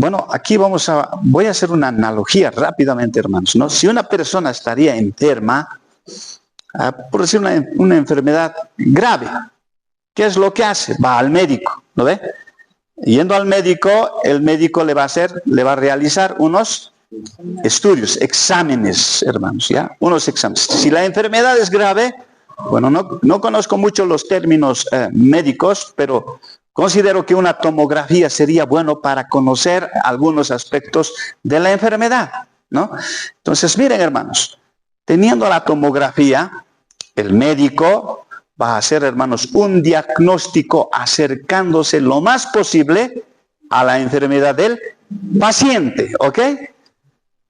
Bueno, aquí voy a hacer una analogía rápidamente, hermanos, ¿no? Si una persona estaría enferma, por decir una enfermedad grave, ¿qué es lo que hace? Va al médico, ¿no ve? Yendo al médico, el médico le va a realizar unos estudios, exámenes, hermanos, ¿ya? Unos exámenes. Si la enfermedad es grave, bueno, no conozco mucho los términos médicos, pero considero que una tomografía sería bueno para conocer algunos aspectos de la enfermedad, ¿no? Entonces, miren, hermanos, teniendo la tomografía, el médico va a hacer, hermanos, un diagnóstico acercándose lo más posible a la enfermedad del paciente, ¿ok?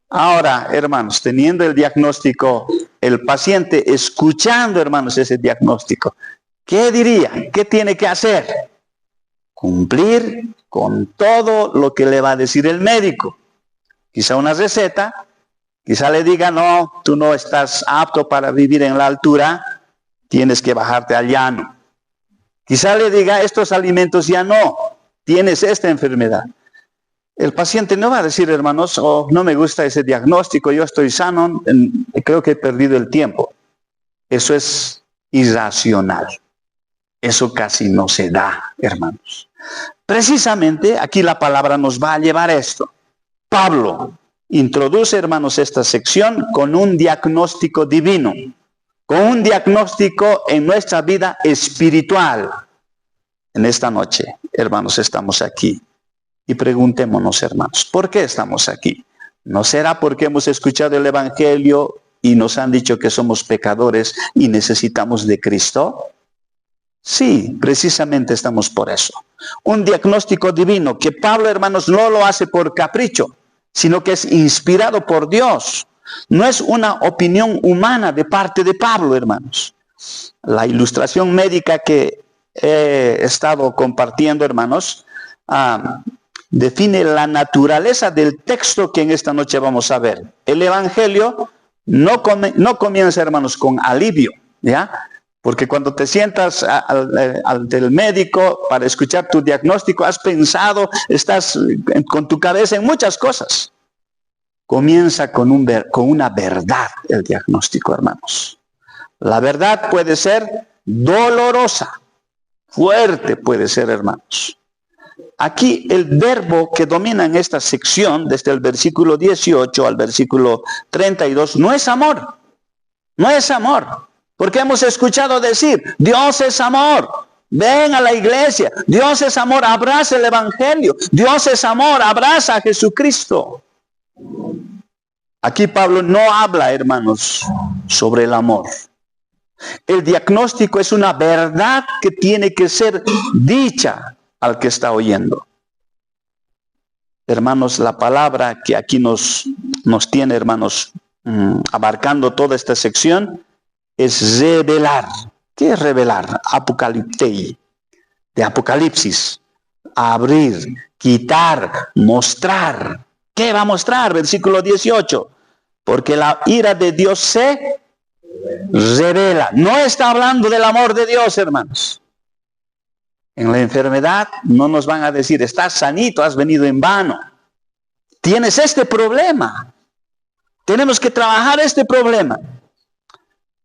Ahora, hermanos, teniendo el diagnóstico, el paciente escuchando, hermanos, ese diagnóstico, ¿qué diría? ¿Qué tiene que hacer? Cumplir con todo lo que le va a decir el médico. Quizá una receta, quizá le diga, no, tú no estás apto para vivir en la altura, tienes que bajarte al llano. Quizá le diga, estos alimentos ya no, tienes esta enfermedad. El paciente no va a decir, hermanos, oh, no me gusta ese diagnóstico, yo estoy sano, creo que he perdido el tiempo. Eso es irracional. Eso casi no se da, hermanos. Precisamente aquí la palabra nos va a llevar a esto. Pablo introduce, hermanos, esta sección con un diagnóstico divino, con un diagnóstico en nuestra vida espiritual. En esta noche, hermanos, estamos aquí. Y preguntémonos, hermanos, ¿por qué estamos aquí? ¿No será porque hemos escuchado el Evangelio y nos han dicho que somos pecadores y necesitamos de Cristo? Sí, precisamente estamos por eso. Un diagnóstico divino que Pablo, hermanos, no lo hace por capricho, sino que es inspirado por Dios. No es una opinión humana de parte de Pablo, hermanos. La ilustración médica que he estado compartiendo, hermanos, define la naturaleza del texto que en esta noche vamos a ver. El Evangelio no comienza, hermanos, con alivio, ¿ya? Porque cuando te sientas ante el médico para escuchar tu diagnóstico, has pensado, estás con tu cabeza en muchas cosas. Comienza con una verdad el diagnóstico, hermanos. La verdad puede ser dolorosa, fuerte puede ser, hermanos. Aquí el verbo que domina en esta sección, desde el versículo 18 al versículo 32, no es amor. No es amor. Porque hemos escuchado decir, Dios es amor. Ven a la iglesia. Dios es amor. Abraza el Evangelio. Dios es amor. Abraza a Jesucristo. Aquí Pablo no habla, hermanos, sobre el amor. El diagnóstico es una verdad que tiene que ser dicha al que está oyendo. Hermanos, la palabra que aquí nos tiene, hermanos, abarcando toda esta sección, es revelar. ¿Qué es revelar? Apocaliptei, de Apocalipsis. Abrir, quitar, mostrar. ¿Qué va a mostrar? Versículo 18. Porque la ira de Dios se revela. No está hablando del amor de Dios, hermanos. En la enfermedad no nos van a decir, estás sanito, has venido en vano. Tienes este problema. Tenemos que trabajar este problema.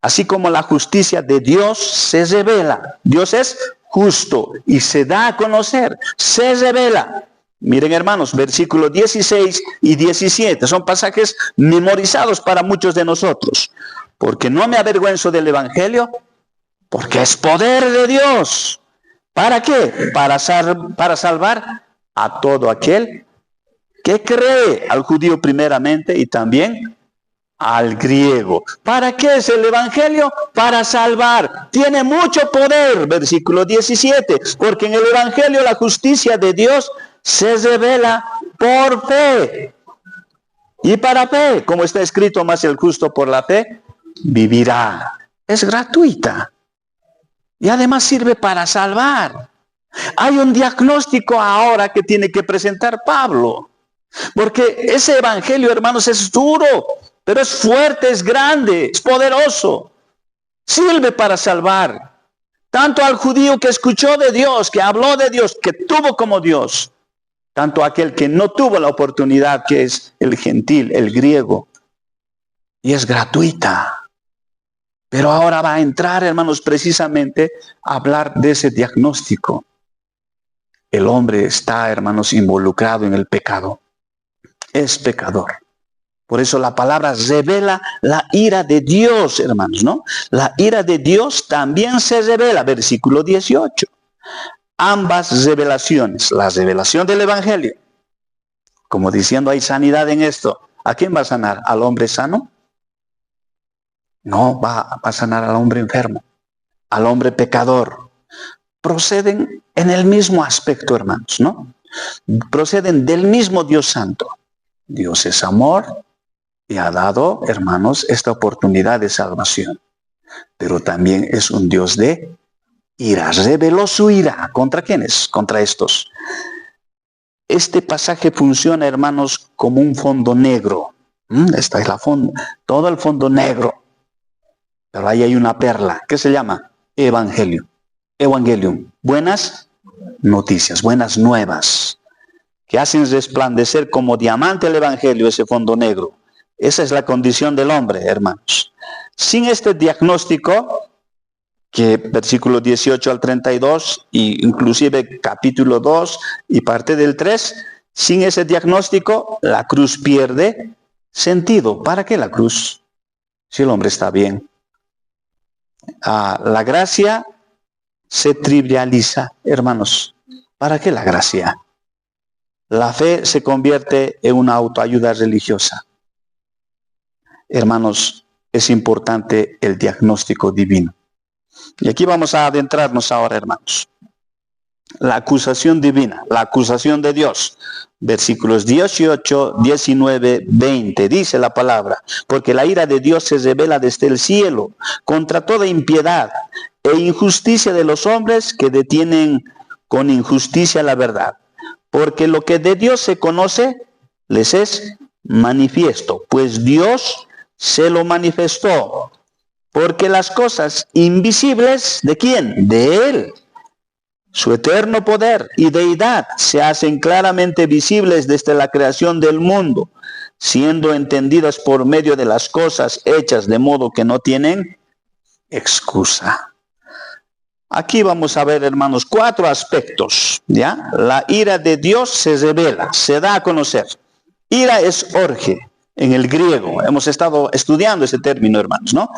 Así como la justicia de Dios se revela. Dios es justo y se da a conocer. Se revela. Miren, hermanos, versículos 16 y 17. Son pasajes memorizados para muchos de nosotros. Porque no me avergüenzo del Evangelio, porque es poder de Dios. ¿Para qué? Para salvar a todo aquel que cree, al judío primeramente y también al griego. ¿Para qué es el Evangelio? Para salvar. Tiene mucho poder, versículo 17, porque en el Evangelio la justicia de Dios se revela por fe. Y para fe, como está escrito, más el justo por la fe vivirá. Es gratuita. Y además sirve para salvar. Hay un diagnóstico ahora que tiene que presentar Pablo. Porque ese evangelio, hermanos, es duro, pero es fuerte, es grande, es poderoso. Sirve para salvar. Tanto al judío que escuchó de Dios, que habló de Dios, que tuvo como Dios. tanto aquel que no tuvo la oportunidad, que es el gentil, el griego, y es gratuita. Pero ahora va a entrar, hermanos, precisamente a hablar de ese diagnóstico. El hombre está, hermanos, involucrado en el pecado. Es pecador. Por eso la palabra revela la ira de Dios, hermanos, ¿no? La ira de Dios también se revela, versículo 18. Ambas revelaciones, la revelación del Evangelio, como diciendo hay sanidad en esto. ¿A quién va a sanar? ¿Al hombre sano? No, va a sanar al hombre enfermo, al hombre pecador. Proceden en el mismo aspecto, hermanos, ¿no? Proceden del mismo Dios Santo. Dios es amor y ha dado, hermanos, esta oportunidad de salvación. Pero también es un Dios de ira. Reveló su ira. ¿Contra quiénes? Contra estos. Este pasaje funciona, hermanos, como un fondo negro. Esta es la fondo, todo el fondo negro. Pero ahí hay una perla. ¿Qué se llama? Evangelio. Evangelium. Buenas noticias, buenas nuevas, que hacen resplandecer como diamante el Evangelio, ese fondo negro. Esa es la condición del hombre, hermanos. Sin este diagnóstico, que versículo 18 al 32, y inclusive capítulo 2 y parte del 3, sin ese diagnóstico, la cruz pierde sentido. ¿Para qué la cruz? Si el hombre está bien. La gracia se trivializa, hermanos. ¿Para qué la gracia? La fe se convierte en una autoayuda religiosa. Hermanos, es importante el diagnóstico divino. Y aquí vamos a adentrarnos ahora, hermanos. La acusación divina, la acusación de Dios. Versículos 18, 19, 20. Dice la palabra: porque la ira de Dios se revela desde el cielo contra toda impiedad e injusticia de los hombres que detienen con injusticia la verdad. Porque lo que de Dios se conoce les es manifiesto, pues Dios se lo manifestó. Porque las cosas invisibles, ¿de quién? De Él. Su eterno poder y deidad se hacen claramente visibles desde la creación del mundo, siendo entendidas por medio de las cosas hechas de modo que no tienen excusa. Aquí vamos a ver, hermanos, 4 aspectos, ¿ya? La ira de Dios se revela, se da a conocer. Ira es orge en el griego. Hemos estado estudiando ese término, hermanos, ¿no?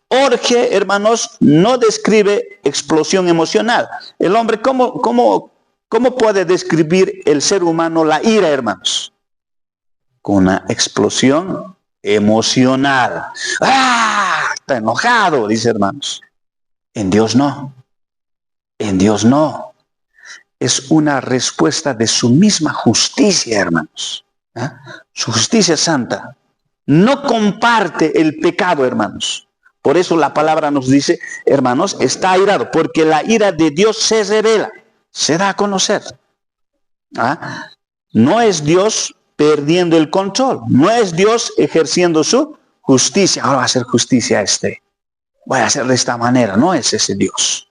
Orge, hermanos, no describe explosión emocional. El hombre, ¿cómo puede describir el ser humano la ira, hermanos? Con una explosión emocional. ¡Ah! Está enojado, dice, hermanos. En Dios no. En Dios no. Es una respuesta de su misma justicia, hermanos. ¿Eh? Su justicia santa. No comparte el pecado, hermanos. Por eso la palabra nos dice, hermanos, está airado, porque la ira de Dios se revela, se da a conocer. ¿Ah? No es Dios perdiendo el control, no es Dios ejerciendo su justicia. Ahora va a hacer justicia a voy a hacer de esta manera. No es ese Dios.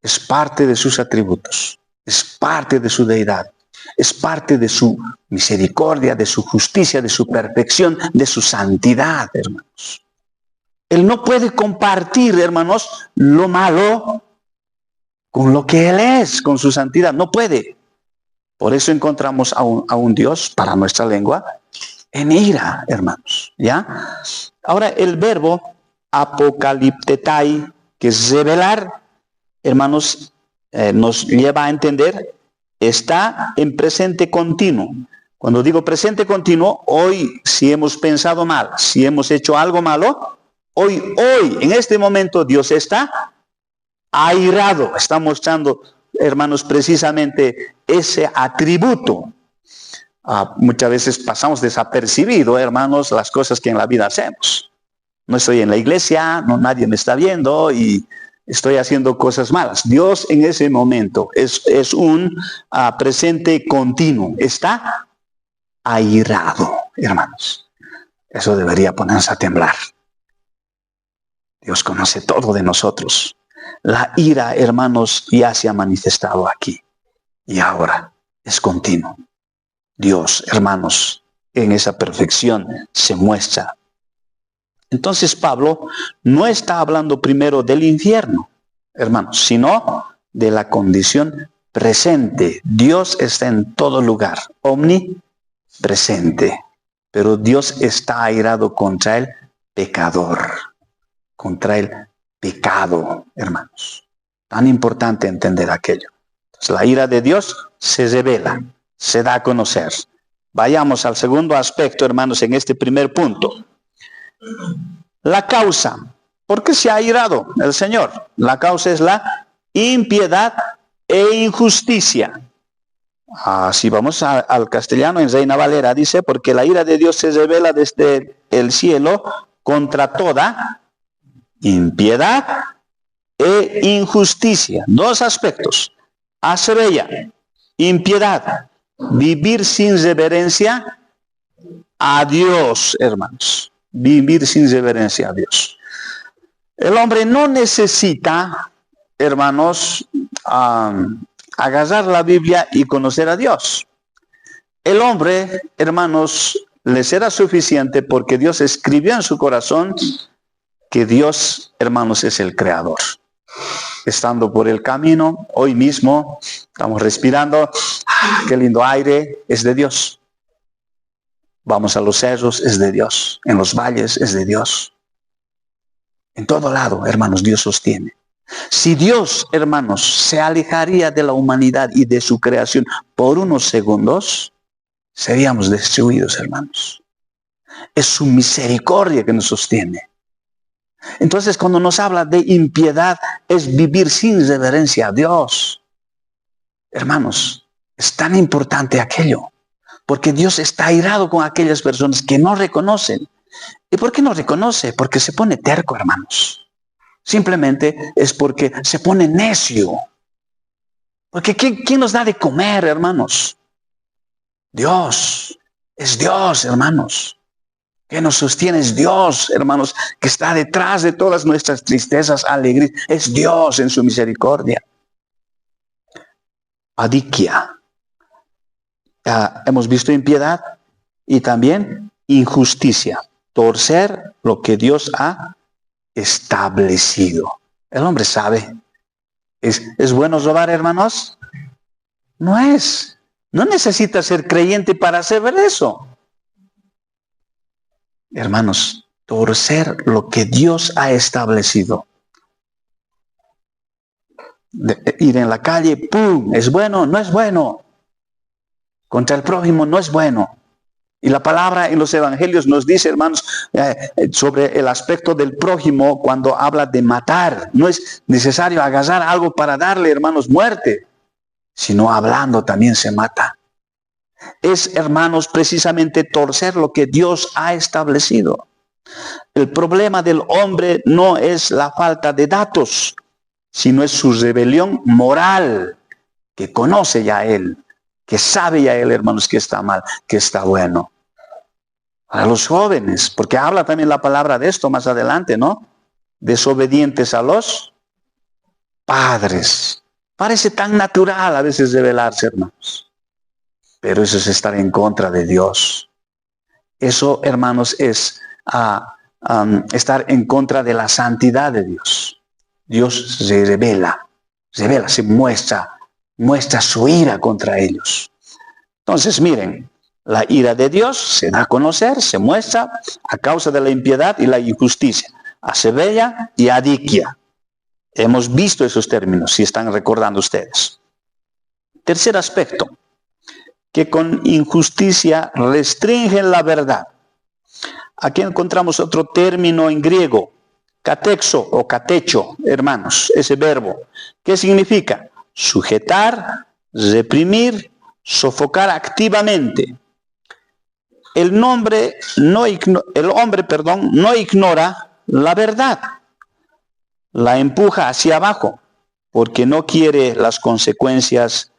Es parte de sus atributos, es parte de su deidad, es parte de su misericordia, de su justicia, de su perfección, de su santidad, hermanos. Él no puede compartir, hermanos, lo malo con lo que Él es, con su santidad. No puede. Por eso encontramos a un Dios, para nuestra lengua, en ira, hermanos. ¿Ya? Ahora, el verbo apocaliptetai, que es revelar, hermanos, nos lleva a entender, está en presente continuo. Cuando digo presente continuo, hoy, si hemos pensado mal, si hemos hecho algo malo, hoy, en este momento, Dios está airado. Está mostrando, hermanos, precisamente ese atributo. Muchas veces pasamos desapercibido, hermanos, las cosas que en la vida hacemos. No estoy en la iglesia, nadie me está viendo y estoy haciendo cosas malas. Dios en ese momento es un presente continuo. Está airado, hermanos. Eso debería ponerse a temblar. Dios conoce todo de nosotros. La ira, hermanos, ya se ha manifestado aquí. Y ahora es continuo. Dios, hermanos, en esa perfección se muestra. Entonces Pablo no está hablando primero del infierno, hermanos, sino de la condición presente. Dios está en todo lugar, omnipresente. Pero Dios está airado contra el pecador, contra el pecado, hermanos. Tan importante entender aquello. Entonces, la ira de Dios se revela, se da a conocer. Vayamos al segundo aspecto, hermanos, en este primer punto. La causa. ¿Por qué se ha airado el Señor? La causa es la impiedad e injusticia. Si vamos al castellano, en Reina Valera dice, porque la ira de Dios se revela desde el cielo contra toda impiedad e injusticia. Dos aspectos. Hace bella, impiedad, vivir sin reverencia a Dios, hermanos. Vivir sin reverencia a Dios. El hombre no necesita, hermanos, agarrar la Biblia y conocer a Dios. El hombre, hermanos, le será suficiente porque Dios escribió en su corazón que Dios, hermanos, es el creador. Estando por el camino, hoy mismo, estamos respirando, qué lindo aire, es de Dios. Vamos a los cerros, es de Dios. En los valles, es de Dios. En todo lado, hermanos, Dios sostiene. Si Dios, hermanos, se alejaría de la humanidad y de su creación por unos segundos, seríamos destruidos, hermanos. Es su misericordia que nos sostiene. Entonces, cuando nos habla de impiedad, es vivir sin reverencia a Dios. Hermanos, es tan importante aquello, porque Dios está airado con aquellas personas que no reconocen. ¿Y por qué no reconoce? Porque se pone terco, hermanos. Simplemente es porque se pone necio. Porque ¿quién nos da de comer, hermanos? Dios. Es Dios, hermanos. Que nos sostiene es Dios, hermanos. Que está detrás de todas nuestras tristezas, alegrías. Es Dios en su misericordia. Adikia. Hemos visto impiedad y también injusticia. Torcer lo que Dios ha establecido. El hombre sabe. ¿Es bueno robar, hermanos? No es. No necesita ser creyente para saber eso. Hermanos, torcer lo que Dios ha establecido. Ir en la calle, ¡pum! ¿Es bueno? No es bueno. Contra el prójimo no es bueno. Y la palabra en los evangelios nos dice, hermanos, sobre el aspecto del prójimo cuando habla de matar. No es necesario agarrar algo para darle, hermanos, muerte, sino hablando también se mata. Es, hermanos, precisamente torcer lo que Dios ha establecido. El problema del hombre no es la falta de datos, sino es su rebelión moral, que conoce ya él. Que sabe ya él, hermanos, que está mal, que está bueno. A los jóvenes, porque habla también la palabra de esto más adelante, ¿no? Desobedientes a los padres. Parece tan natural a veces rebelarse, hermanos. Pero eso es estar en contra de Dios. Eso, hermanos, es estar en contra de la santidad de Dios. Dios se revela, se muestra su ira contra ellos. Entonces, miren, la ira de Dios se da a conocer, se muestra a causa de la impiedad y la injusticia. Acebella y adiquia. Hemos visto esos términos, si están recordando ustedes. Tercer aspecto, que con injusticia restringen la verdad. Aquí encontramos otro término en griego, catexo o catecho, hermanos, ese verbo. ¿Qué significa? Sujetar, reprimir, sofocar activamente. El hombre no ignora la verdad. La empuja hacia abajo porque no quiere las consecuencias,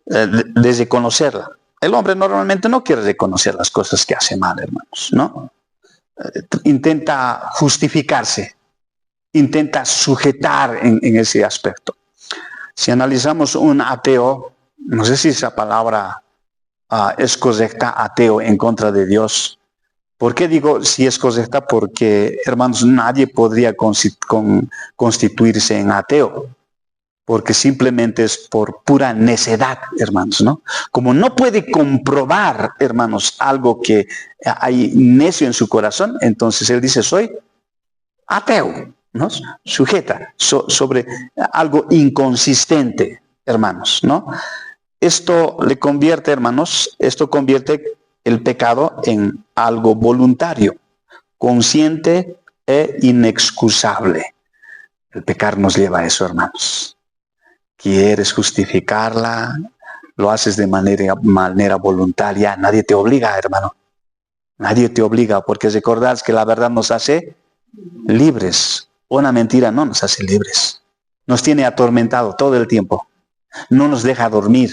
de reconocerla. El hombre normalmente no quiere reconocer las cosas que hace mal, hermanos, ¿no? Intenta justificarse. intenta sujetar en ese aspecto. Si analizamos un ateo, no sé si esa palabra es correcta, ateo en contra de Dios. ¿Por qué digo si es correcta? Porque, hermanos, nadie podría constituirse en ateo, porque simplemente es por pura necedad, hermanos, ¿no? Como no puede comprobar, hermanos, algo que hay necio en su corazón, entonces él dice, soy ateo, ¿no? Sujeta sobre algo inconsistente, hermanos, ¿no? Esto le convierte, hermanos, esto convierte el pecado en algo voluntario, consciente e inexcusable. El pecar nos lleva a eso, hermanos. Quieres justificarla, lo haces de manera voluntaria. Nadie te obliga, hermano. Nadie te obliga, porque recordad que la verdad nos hace libres. Una mentira no nos hace libres. Nos tiene atormentado todo el tiempo. No nos deja dormir.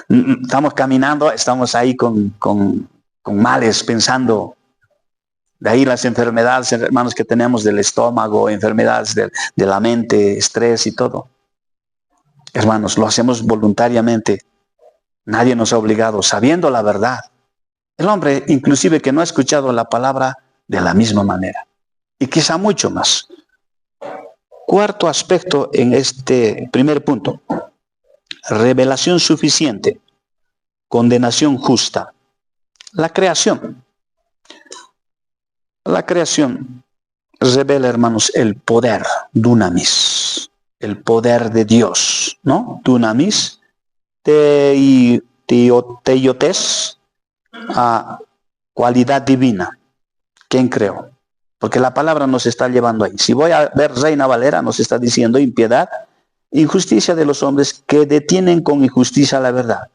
Estamos caminando, estamos ahí con males, pensando. De ahí las enfermedades, hermanos, que tenemos del estómago, enfermedades de la mente, estrés y todo. Hermanos, lo hacemos voluntariamente. Nadie nos ha obligado, sabiendo la verdad. El hombre, inclusive que no ha escuchado la palabra, de la misma manera. Y quizá mucho más. Cuarto aspecto en este primer punto. Revelación suficiente. Condenación justa. La creación. La creación revela, hermanos, el poder, dunamis. El poder de Dios, ¿no? Dunamis, teiotes, cualidad divina. ¿Quién creó? Porque la palabra nos está llevando ahí. Si voy a ver Reina Valera, nos está diciendo impiedad, injusticia de los hombres que detienen con injusticia la verdad.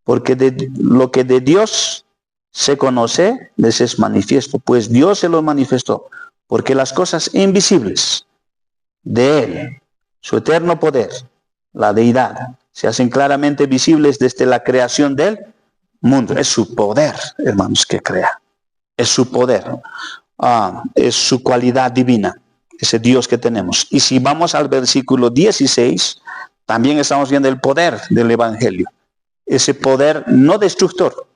Porque lo que de Dios se conoce, les es manifiesto. Pues Dios se lo manifestó. Porque las cosas invisibles de Él, su eterno poder, la deidad, se hacen claramente visibles desde la creación del mundo. Es su poder, hermanos, que crea. Es su poder. Es su cualidad divina. Ese Dios que tenemos. Y si vamos al versículo 16, también estamos viendo el poder del Evangelio. Ese poder no destructor.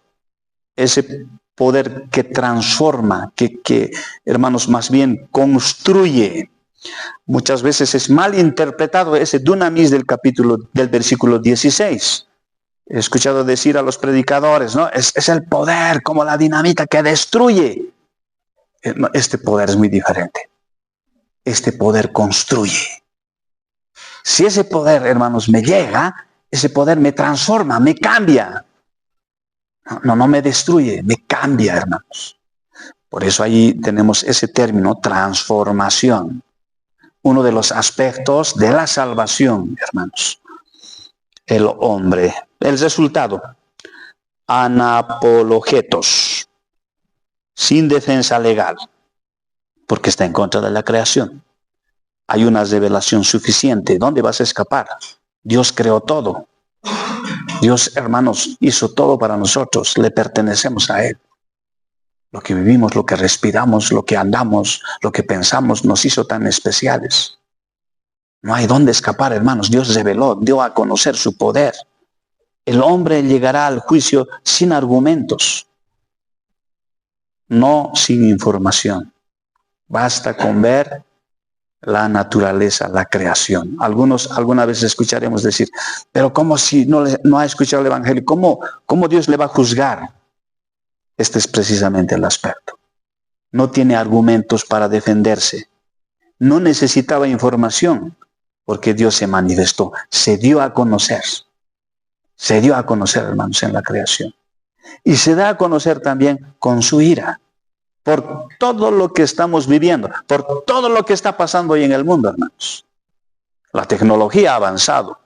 Ese poder que transforma, que hermanos, más bien construye. Muchas veces es mal interpretado ese dunamis del versículo 16. He escuchado decir a los predicadores, ¿no? Es el poder como la dinamita que destruye. Este poder es muy diferente. Este poder construye. Si ese poder, hermanos, me llega, ese poder me transforma, me cambia. No me destruye, me cambia, hermanos. Por eso ahí tenemos ese término, transformación. Uno de los aspectos de la salvación, hermanos. El hombre. El resultado. Anapologetos. Sin defensa legal. Porque está en contra de la creación. Hay una revelación suficiente. ¿Dónde vas a escapar? Dios creó todo. Dios, hermanos, hizo todo para nosotros. Le pertenecemos a Él. Lo que vivimos, lo que respiramos, lo que andamos, lo que pensamos, nos hizo tan especiales. No hay dónde escapar, hermanos. Dios reveló, dio a conocer su poder. El hombre llegará al juicio sin argumentos, no sin información. Basta con ver la naturaleza, la creación. Alguna vez escucharemos decir, pero ¿cómo si no ha escuchado el Evangelio? ¿Cómo Dios le va a juzgar? Este es precisamente el aspecto. No tiene argumentos para defenderse. No necesitaba información, porque Dios se manifestó, se dio a conocer. Se dio a conocer, hermanos, en la creación. Y se da a conocer también con su ira. Por todo lo que estamos viviendo, por todo lo que está pasando hoy en el mundo, hermanos. La tecnología ha avanzado.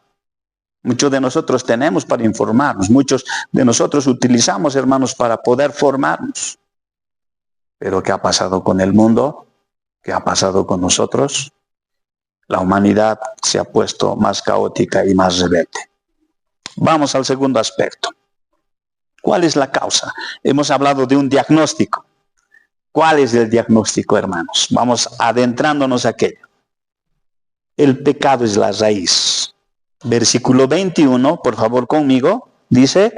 Muchos de nosotros tenemos para informarnos. Muchos de nosotros utilizamos, hermanos, para poder formarnos. Pero ¿qué ha pasado con el mundo? ¿Qué ha pasado con nosotros? La humanidad se ha puesto más caótica y más rebelde. Vamos al segundo aspecto. ¿Cuál es la causa? Hemos hablado de un diagnóstico. ¿Cuál es el diagnóstico, hermanos? Vamos adentrándonos a aquello. El pecado es la raíz. Versículo 21, por favor conmigo, dice,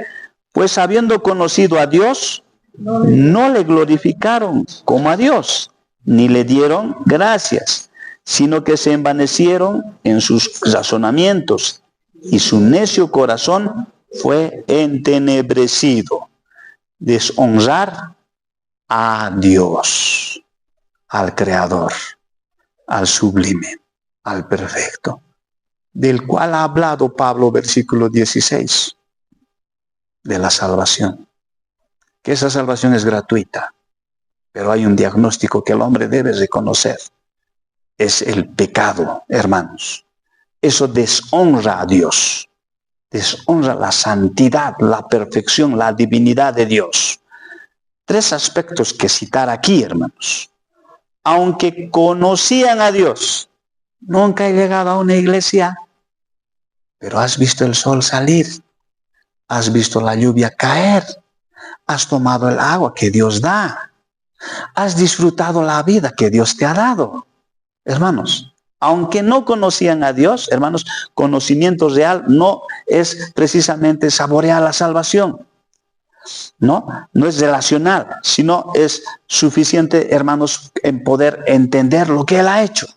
pues habiendo conocido a Dios, no le glorificaron como a Dios, ni le dieron gracias, sino que se envanecieron en sus razonamientos, y su necio corazón fue entenebrecido. Deshonrar a Dios, al Creador, al sublime, al perfecto, del cual ha hablado Pablo, versículo 16, de la salvación. Que esa salvación es gratuita, pero hay un diagnóstico que el hombre debe reconocer. Es el pecado, hermanos. Eso deshonra a Dios, deshonra la santidad, la perfección, la divinidad de Dios. Tres aspectos que citar aquí, hermanos. Aunque conocían a Dios, nunca he llegado a una iglesia, pero has visto el sol salir, has visto la lluvia caer, has tomado el agua que Dios da, has disfrutado la vida que Dios te ha dado. Hermanos, aunque no conocían a Dios, hermanos, conocimiento real no es precisamente saborear la salvación. No es relacional, sino es suficiente, hermanos, en poder entender lo que Él ha hecho.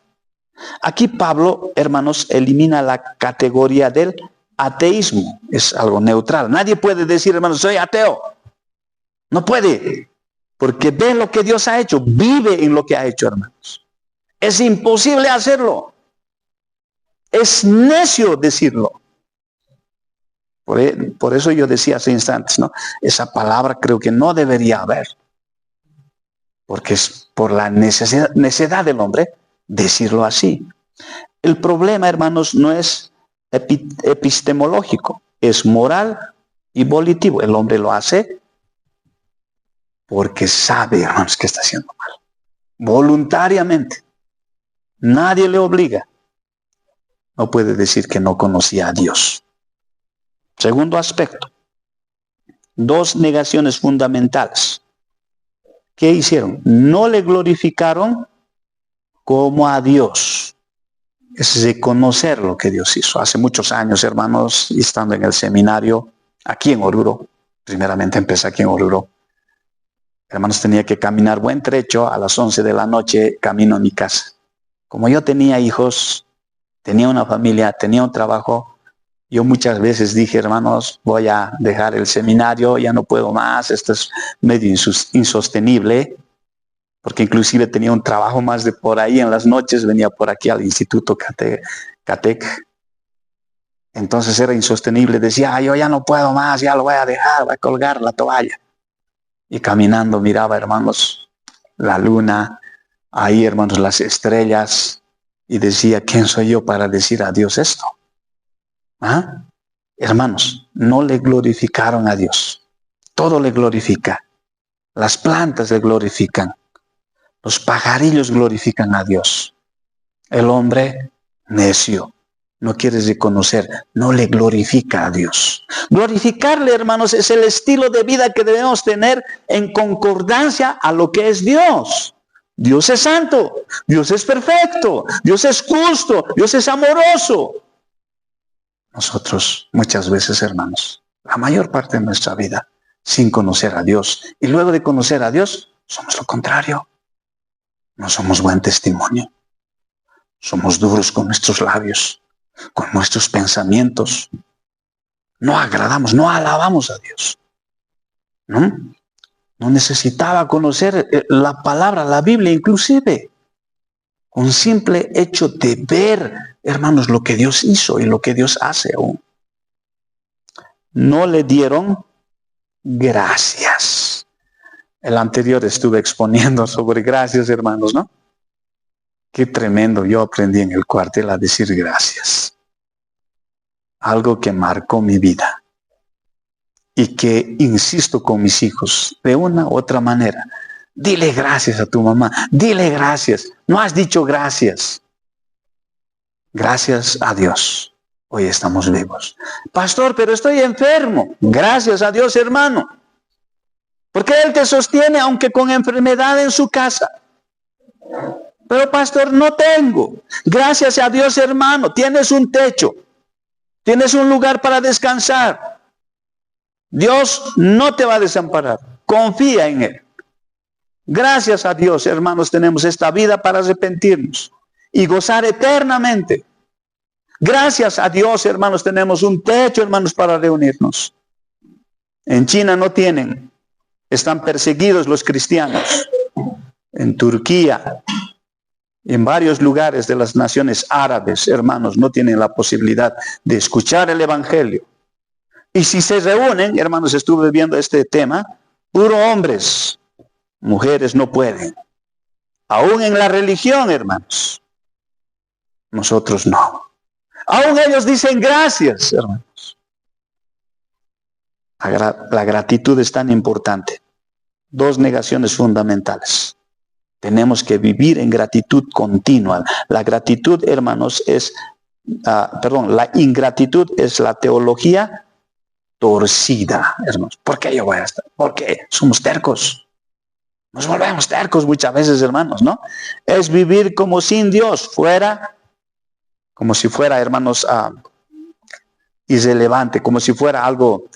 Aquí Pablo, hermanos, elimina la categoría del ateísmo. Es algo neutral. Nadie puede decir, hermanos, soy ateo. No puede, porque ve lo que Dios ha hecho, vive en lo que ha hecho, hermanos. Es imposible hacerlo. Es necio decirlo. Por eso yo decía hace instantes, ¿no? Esa palabra creo que no debería haber. Porque es por la necedad del hombre decirlo así. El problema, hermanos, no es epistemológico, es moral y volitivo. El hombre lo hace porque sabe, hermanos, que está haciendo mal. Voluntariamente. Nadie le obliga. No puede decir que no conocía a Dios. Segundo aspecto. Dos negaciones fundamentales. ¿Qué hicieron? No le glorificaron como a Dios. Es reconocer lo que Dios hizo. Hace muchos años, hermanos, estando en el seminario, aquí en Oruro, primeramente empecé aquí en Oruro, hermanos, tenía que caminar buen trecho, a las 11 de la noche, camino a mi casa. Como yo tenía hijos, tenía una familia, tenía un trabajo, yo muchas veces dije, hermanos, voy a dejar el seminario, ya no puedo más, esto es medio insostenible, porque inclusive tenía un trabajo más de por ahí en las noches, venía por aquí al Instituto Catec. Entonces era insostenible, decía, yo ya no puedo más, ya lo voy a dejar, voy a colgar la toalla. Y caminando miraba, hermanos, la luna, ahí, hermanos, las estrellas, y decía, ¿quién soy yo para decir a Dios esto? ¿Ah? Hermanos, no le glorificaron a Dios. Todo le glorifica. Las plantas le glorifican. Los pajarillos glorifican a Dios. El hombre necio no quiere reconocer, no le glorifica a Dios. Glorificarle, hermanos, es el estilo de vida que debemos tener en concordancia a lo que es Dios. Dios es santo, Dios es perfecto, Dios es justo, Dios es amoroso. Nosotros muchas veces, hermanos, la mayor parte de nuestra vida, sin conocer a Dios, y luego de conocer a Dios, somos lo contrario. No somos buen testimonio. Somos duros con nuestros labios, con nuestros pensamientos. No agradamos, no alabamos a Dios. No necesitaba conocer la palabra, la Biblia inclusive. Con simple hecho de ver, hermanos, lo que Dios hizo y lo que Dios hace aún. No le dieron gracias. El anterior estuve exponiendo sobre gracias, hermanos, ¿no? Qué tremendo. Yo aprendí en el cuartel a decir gracias. Algo que marcó mi vida. Y que insisto con mis hijos de una u otra manera. Dile gracias a tu mamá. Dile gracias. No has dicho gracias. Gracias a Dios. Hoy estamos vivos. Pastor, pero estoy enfermo. Gracias a Dios, hermano. Porque Él te sostiene aunque con enfermedad en su casa. Pero pastor, no tengo. Gracias a Dios, hermano, tienes un techo. Tienes un lugar para descansar. Dios no te va a desamparar. Confía en Él. Gracias a Dios, hermanos, tenemos esta vida para arrepentirnos y gozar eternamente. Gracias a Dios, hermanos, tenemos un techo, hermanos, para reunirnos. En China no tienen. Están perseguidos los cristianos. En Turquía, en varios lugares de las naciones árabes, hermanos, no tienen la posibilidad de escuchar el evangelio. Y si se reúnen, hermanos, estuve viendo este tema, puro hombres, mujeres no pueden. Aún en la religión, hermanos, nosotros no. Aún ellos dicen gracias, hermanos. La gratitud es tan importante. Dos negaciones fundamentales. Tenemos que vivir en gratitud continua. La gratitud, hermanos, la ingratitud es la teología torcida, hermanos. ¿Por qué yo voy a estar? Porque somos tercos. Nos volvemos tercos muchas veces, hermanos, ¿no? Es vivir como sin Dios, como si fuera, hermanos, irrelevante, como si fuera algo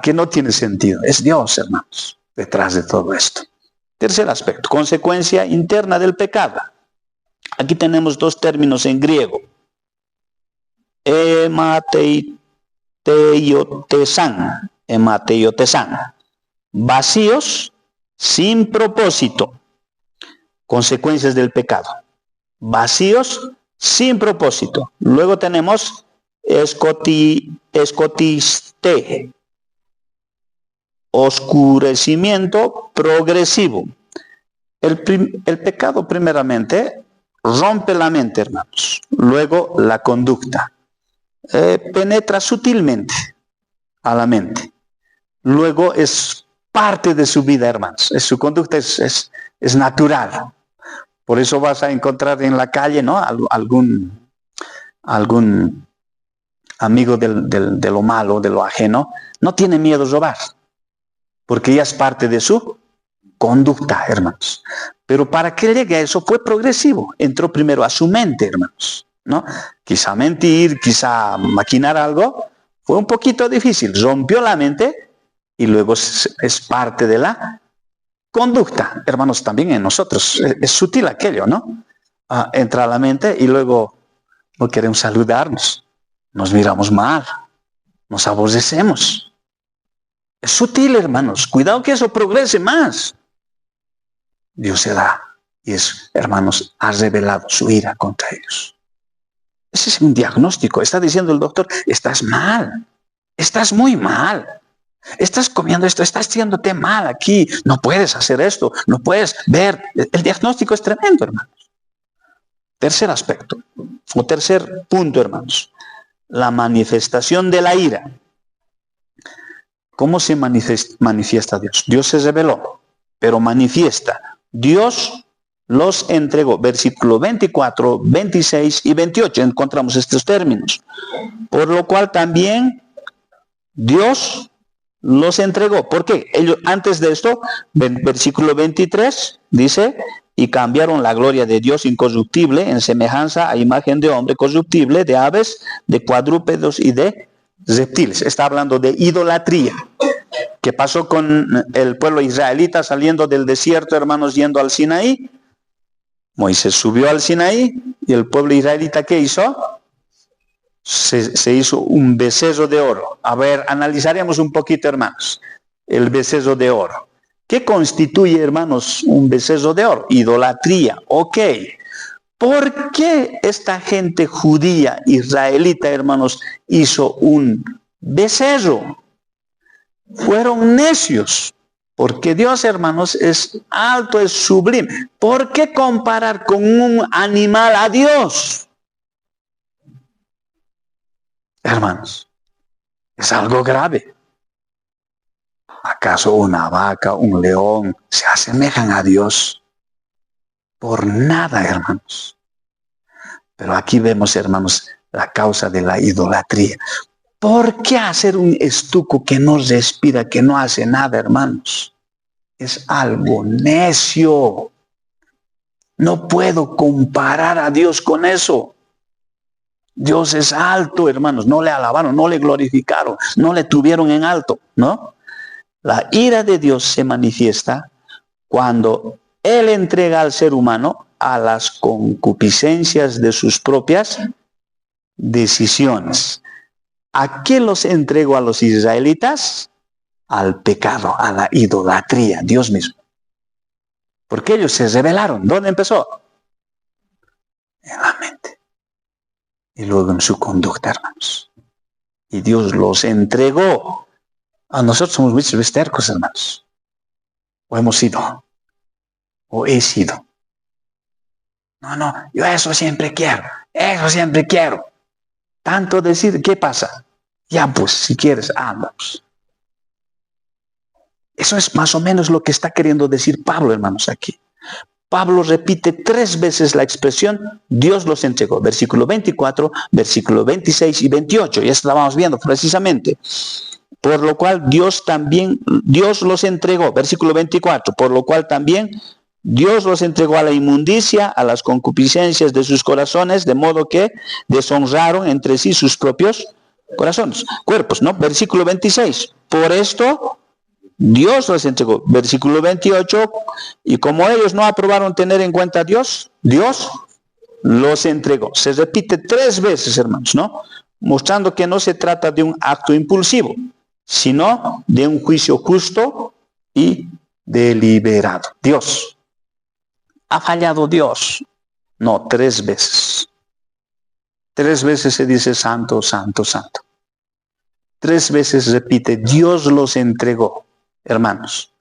que no tiene sentido. Es Dios, hermanos, detrás de todo esto. Tercer aspecto, consecuencia interna del pecado. Aquí tenemos dos términos en griego. Emateiotesan. Vacíos sin propósito. Consecuencias del pecado. Vacíos sin propósito. Luego tenemos escotiste. Oscurecimiento progresivo. El pecado primeramente rompe la mente, hermanos. Luego la conducta. Penetra sutilmente a la mente. Luego es parte de su vida, hermanos. Su conducta es natural. Por eso vas a encontrar en la calle, ¿no? Algún amigo de lo malo, de lo ajeno. No tiene miedo a robar. Porque ya es parte de su conducta, hermanos. Pero para que llegue a eso fue progresivo. Entró primero a su mente, hermanos, ¿no? Quizá mentir, quizá maquinar algo. Fue un poquito difícil. Rompió la mente y luego es parte de la conducta. Hermanos, también en nosotros. Es sutil aquello, ¿no? Entra a la mente y luego no queremos saludarnos. Nos miramos mal. Nos aborrecemos. Es sutil, hermanos. Cuidado que eso progrese más. Dios se da. Y hermanos, ha revelado su ira contra ellos. Ese es un diagnóstico. Está diciendo el doctor, estás mal. Estás muy mal. Estás comiendo esto, estás haciéndote mal aquí. No puedes hacer esto. No puedes ver. El diagnóstico es tremendo, hermanos. Tercer aspecto. O tercer punto, hermanos. La manifestación de la ira. ¿Cómo se manifiesta Dios? Dios se reveló, pero manifiesta. Dios los entregó. Versículo 24, 26 y 28 encontramos estos términos. Por lo cual también Dios los entregó. ¿Por qué? Ellos, antes de esto, versículo 23 dice, y cambiaron la gloria de Dios incorruptible en semejanza a imagen de hombre corruptible, de aves, de cuadrúpedos y de reptiles. Está hablando de idolatría. ¿Qué pasó con el pueblo israelita saliendo del desierto, hermanos, yendo al Sinaí? Moisés subió al Sinaí y el pueblo israelita, ¿qué hizo? Se hizo un becerro de oro. A ver, analizaremos un poquito, hermanos, el becerro de oro. ¿Qué constituye, hermanos, un becerro de oro? Idolatría. Ok. ¿Por qué esta gente judía, israelita, hermanos, hizo un becerro? Fueron necios. Porque Dios, hermanos, es alto, es sublime. ¿Por qué comparar con un animal a Dios? Hermanos, es algo grave. ¿Acaso una vaca, un león se asemejan a Dios? Por nada, hermanos. Pero aquí vemos, hermanos, la causa de la idolatría. ¿Por qué hacer un estuco que no respira, que no hace nada, hermanos? es algo necio. No puedo comparar a Dios con eso. Dios es alto, hermanos. No le alabaron, no le glorificaron, no le tuvieron en alto, ¿no? La ira de Dios se manifiesta cuando Él entrega al ser humano a las concupiscencias de sus propias decisiones. ¿A qué los entregó a los israelitas? Al pecado, a la idolatría, Dios mismo. Porque ellos se rebelaron. ¿Dónde empezó? En la mente. Y luego en su conducta, hermanos. Y Dios los entregó. A nosotros somos muchas veces tercos, hermanos. O hemos sido. O he sido. No, yo eso siempre quiero. Eso siempre quiero. Tanto decir, ¿qué pasa? Ya pues, si quieres, andamos. Eso es más o menos lo que está queriendo decir Pablo, hermanos, aquí. Pablo repite 3 veces la expresión, Dios los entregó. Versículo 24, versículo 26 y 28. Ya estábamos viendo precisamente. Por lo cual Dios los entregó. Versículo 24. Por lo cual también Dios los entregó a la inmundicia, a las concupiscencias de sus corazones, de modo que deshonraron entre sí sus propios cuerpos, ¿no? Versículo 26. Por esto Dios los entregó. Versículo 28. Y como ellos no aprobaron tener en cuenta a Dios, Dios los entregó. Se repite 3 veces, hermanos, ¿no? Mostrando que no se trata de un acto impulsivo, sino de un juicio justo y deliberado. Dios. ¿Ha fallado Dios? No, 3 veces. 3 veces se dice santo, santo, santo. 3 veces repite, Dios los entregó. Hermanos,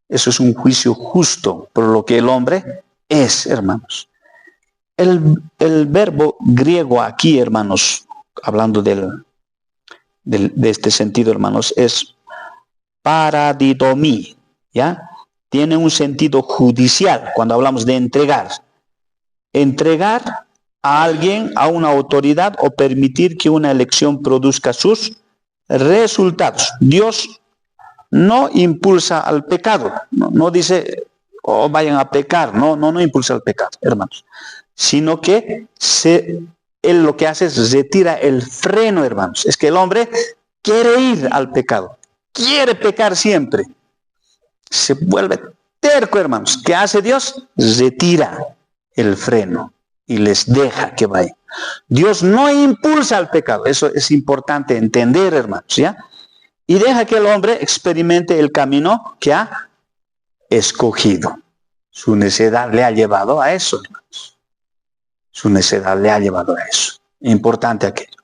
eso es un juicio justo por lo que el hombre es, hermanos. El verbo griego aquí, hermanos, hablando de este sentido, hermanos, es paradidomí, ¿ya? Tiene un sentido judicial cuando hablamos de entregar. Entregar a alguien, a una autoridad, o permitir que una elección produzca sus resultados. Dios no impulsa al pecado, no dice, vayan a pecar, no impulsa al pecado, hermanos, sino que Él lo que hace es retira el freno, hermanos. Es que el hombre quiere ir al pecado, quiere pecar siempre, se vuelve terco, hermanos. ¿Qué hace Dios? Retira el freno y les deja que vayan. Dios no impulsa al pecado, eso es importante entender, hermanos, ¿ya? Y deja que el hombre experimente el camino que ha escogido. Su necedad le ha llevado a eso, hermanos. Su necedad le ha llevado a eso. Importante aquello.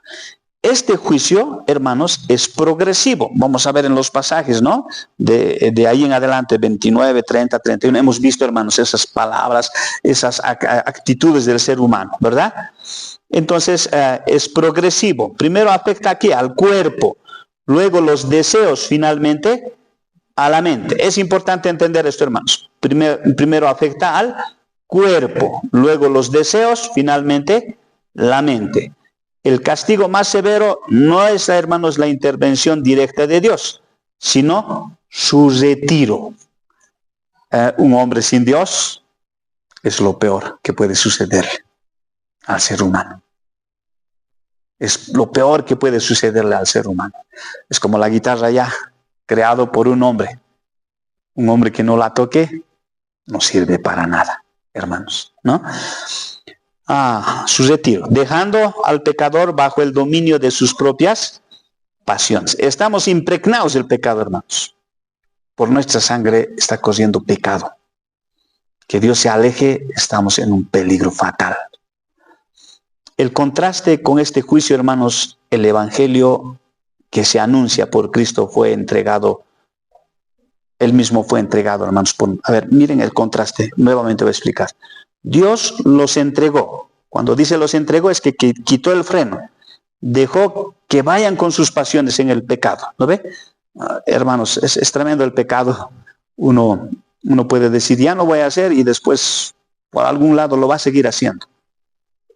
Este juicio, hermanos, es progresivo. Vamos a ver en los pasajes, ¿no? De ahí en adelante, 29, 30, 31. Hemos visto, hermanos, esas palabras, esas actitudes del ser humano, ¿verdad? Entonces, es progresivo. Primero afecta aquí al cuerpo. Luego los deseos, finalmente, a la mente. Es importante entender esto, hermanos. Primero afecta al cuerpo, luego los deseos, finalmente, la mente. El castigo más severo no es, hermanos, la intervención directa de Dios, sino su retiro. Un hombre sin Dios es lo peor que puede suceder al ser humano. Es lo peor que puede sucederle al ser humano. Es como la guitarra ya, creado por un hombre. Un hombre que no la toque, no sirve para nada, hermanos, ¿no? Su retiro, dejando al pecador bajo el dominio de sus propias pasiones. Estamos impregnados del pecado, hermanos. Por nuestra sangre está corriendo pecado. Que Dios se aleje, estamos en un peligro fatal. El contraste con este juicio, hermanos, el evangelio que se anuncia por Cristo fue entregado. Él mismo fue entregado, hermanos. A ver, miren el contraste. Nuevamente voy a explicar. Dios los entregó. Cuando dice los entregó es que quitó el freno. Dejó que vayan con sus pasiones en el pecado. ¿Lo ve? Hermanos, es tremendo el pecado. Uno puede decir, ya no voy a hacer, y después por algún lado lo va a seguir haciendo.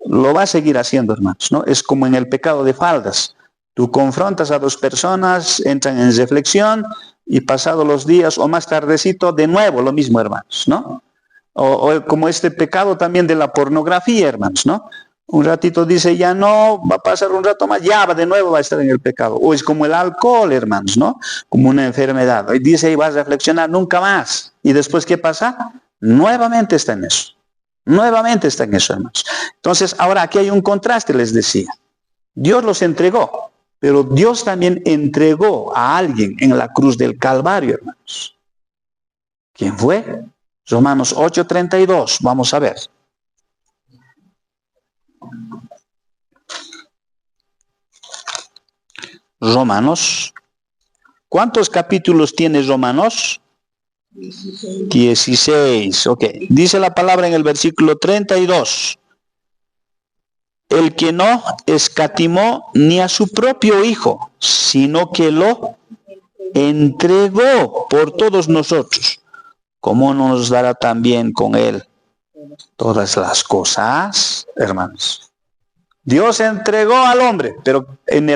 Lo va a seguir haciendo, hermanos, ¿no? Es como en el pecado de faldas. Tú confrontas a 2 personas, entran en reflexión, y pasados los días o más tardecito, de nuevo lo mismo, hermanos, ¿no? O como este pecado también de la pornografía, hermanos, ¿no? Un ratito dice, ya no, va a pasar un rato más, ya va de nuevo, va a estar en el pecado. O es como el alcohol, hermanos, ¿no? Como una enfermedad. Hoy dice, y vas a reflexionar, nunca más. ¿Y después qué pasa? Nuevamente está en eso. Nuevamente está en eso, hermanos. Entonces, ahora aquí hay un contraste, les decía. Dios los entregó, pero Dios también entregó a alguien en la cruz del Calvario, hermanos. ¿Quién fue? Romanos 8:32, vamos a ver. Romanos. ¿Cuántos capítulos tiene Romanos? 16. Ok. Dice la palabra en el versículo 32. El que no escatimó ni a su propio Hijo, sino que lo entregó por todos nosotros. ¿Cómo no nos dará también con él todas las cosas, hermanos? Dios entregó al hombre, pero en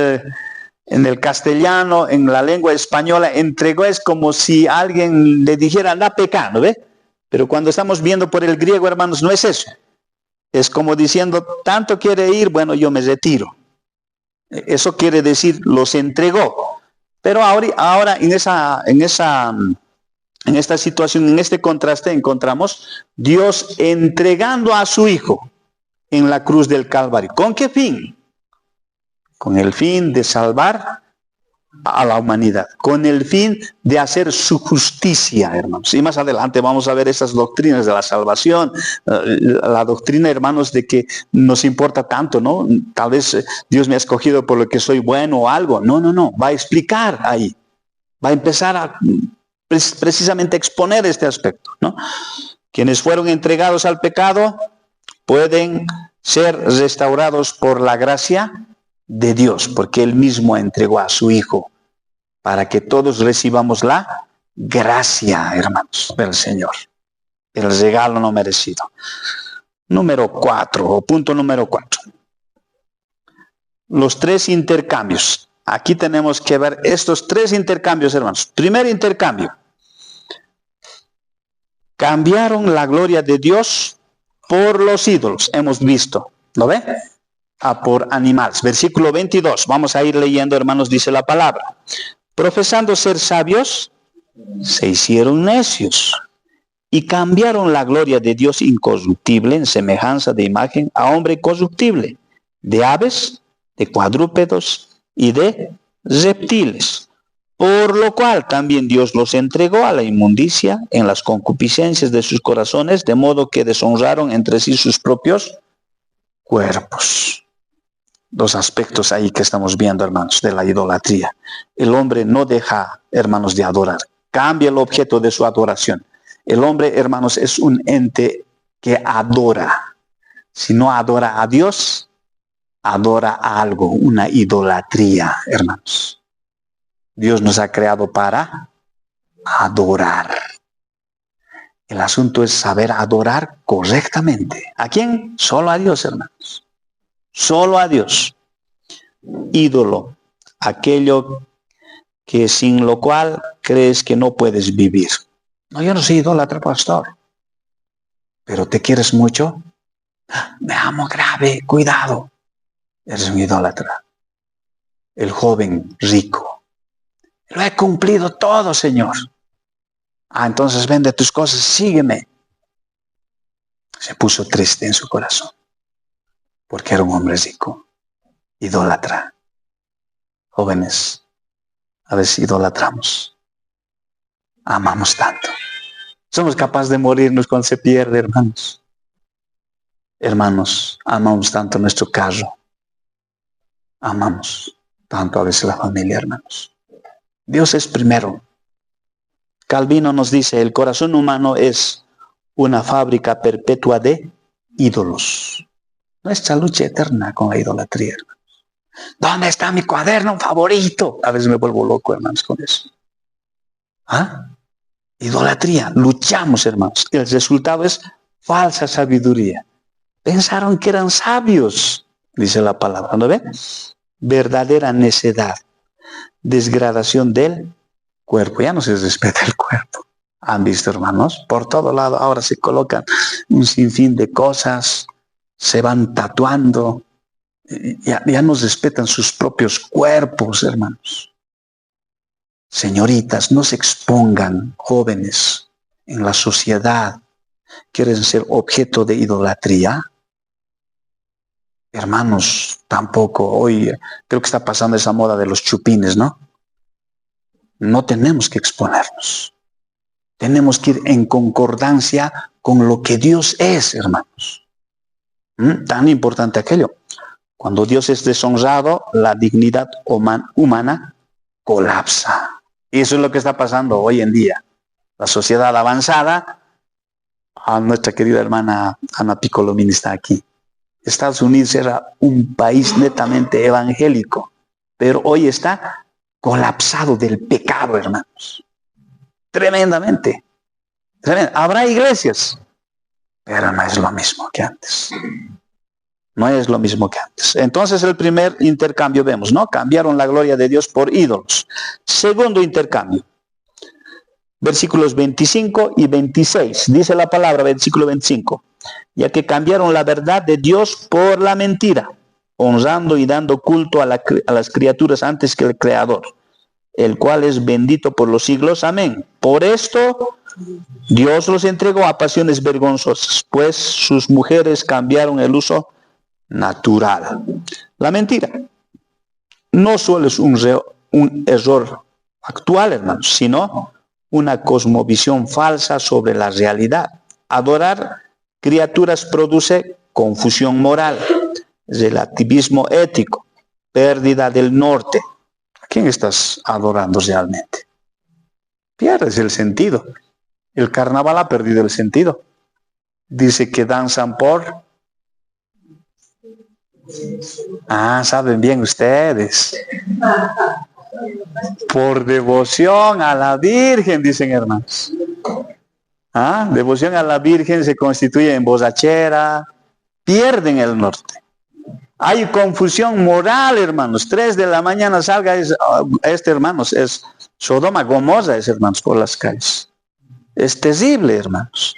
el castellano, en la lengua española, entregó es como si alguien le dijera, anda pecando, ¿ve? Pero cuando estamos viendo por el griego, hermanos, no es eso. Es como diciendo, tanto quiere ir, bueno, yo me retiro. Eso quiere decir, los entregó. Pero ahora en esta situación, en este contraste, encontramos Dios entregando a su Hijo en la cruz del Calvario. ¿Con qué fin? Con el fin de salvar a la humanidad, con el fin de hacer su justicia, hermanos. Y más adelante vamos a ver esas doctrinas de la salvación, la doctrina, hermanos, de que nos importa tanto, ¿no? Tal vez Dios me ha escogido por lo que soy bueno o algo. No, va a explicar ahí, va a empezar a precisamente exponer este aspecto, ¿no? Quienes fueron entregados al pecado pueden ser restaurados por la gracia de Dios, porque Él mismo entregó a su Hijo para que todos recibamos la gracia, hermanos, del Señor, el regalo no merecido. Número 4, o punto número 4. Los 3 intercambios. Aquí tenemos que ver estos 3 intercambios, hermanos. Primer intercambio. Cambiaron la gloria de Dios por los ídolos. Hemos visto, ¿lo ve? Por animales. Versículo 22. Vamos a ir leyendo, hermanos, dice la palabra. Profesando ser sabios, se hicieron necios y cambiaron la gloria de Dios incorruptible en semejanza de imagen a hombre corruptible, de aves, de cuadrúpedos y de reptiles. Por lo cual también Dios los entregó a la inmundicia en las concupiscencias de sus corazones, de modo que deshonraron entre sí sus propios cuerpos. 2 aspectos ahí que estamos viendo, hermanos, de la idolatría. El hombre no deja, hermanos, de adorar. Cambia el objeto de su adoración. El hombre, hermanos, es un ente que adora. Si no adora a Dios, adora a algo, una idolatría, hermanos. Dios nos ha creado para adorar. El asunto es saber adorar correctamente. ¿A quién? Solo a Dios, hermanos. Solo a Dios. Ídolo, aquello que sin lo cual crees que no puedes vivir. No, yo no soy idólatra, pastor. Pero ¿te quieres mucho? Me amo grave, cuidado. Eres un idólatra. El joven rico. Lo he cumplido todo, Señor. Entonces vende tus cosas, sígueme. Se puso triste en su corazón. Porque era un hombre rico, idólatra. Jóvenes, a veces idolatramos. Amamos tanto. Somos capaces de morirnos cuando se pierde, hermanos. Hermanos, amamos tanto nuestro carro. Amamos tanto a veces la familia, hermanos. Dios es primero. Calvino nos dice, el corazón humano es una fábrica perpetua de ídolos. Nuestra lucha eterna con la idolatría, hermanos. ¿Dónde está mi cuaderno favorito? A veces me vuelvo loco, hermanos, con eso. Idolatría. Luchamos, hermanos. El resultado es falsa sabiduría. Pensaron que eran sabios, dice la palabra, ¿no ve? Verdadera necedad. Desgradación del cuerpo, ya no se respeta el cuerpo. ¿Han visto, hermanos? Por todo lado ahora se colocan un sinfín de cosas, se van tatuando, ya no respetan sus propios cuerpos, hermanos. Señoritas, no se expongan, jóvenes, en la sociedad. ¿Quieren ser objeto de idolatría? Hermanos, tampoco. Hoy creo que está pasando esa moda de los chupines, ¿no? No tenemos que exponernos. Tenemos que ir en concordancia con lo que Dios es, hermanos. Tan importante aquello. Cuando Dios es deshonrado, la dignidad humana colapsa. Y eso es lo que está pasando hoy en día. La sociedad avanzada, nuestra querida hermana Ana Piccolomini está aquí. Estados Unidos era un país netamente evangélico, pero hoy está colapsado del pecado, hermanos. Tremendamente. Habrá iglesias, pero no es lo mismo que antes. No es lo mismo que antes. Entonces el primer intercambio vemos, ¿no? Cambiaron la gloria de Dios por ídolos. Segundo intercambio. Versículos 25 y 26. Dice la palabra, versículo 25. Ya que cambiaron la verdad de Dios por la mentira, honrando y dando culto a las criaturas antes que el Creador, el cual es bendito por los siglos. Amén. Por esto Dios los entregó a pasiones vergonzosas, pues sus mujeres cambiaron el uso natural. La mentira no solo es un error actual, hermanos, sino una cosmovisión falsa sobre la realidad. Adorar criaturas produce confusión moral, relativismo ético, pérdida del norte. ¿A quién estás adorando realmente? Pierdes el sentido. El carnaval ha perdido el sentido. Dice que danzan por... saben bien ustedes. Por devoción a la Virgen, dicen hermanos. Devoción a la Virgen se constituye en borrachera. Pierden el norte. Hay confusión moral, hermanos. 3 de la mañana salga hermanos, es Sodoma Gomorra, hermanos, por las calles. Es terrible, hermanos.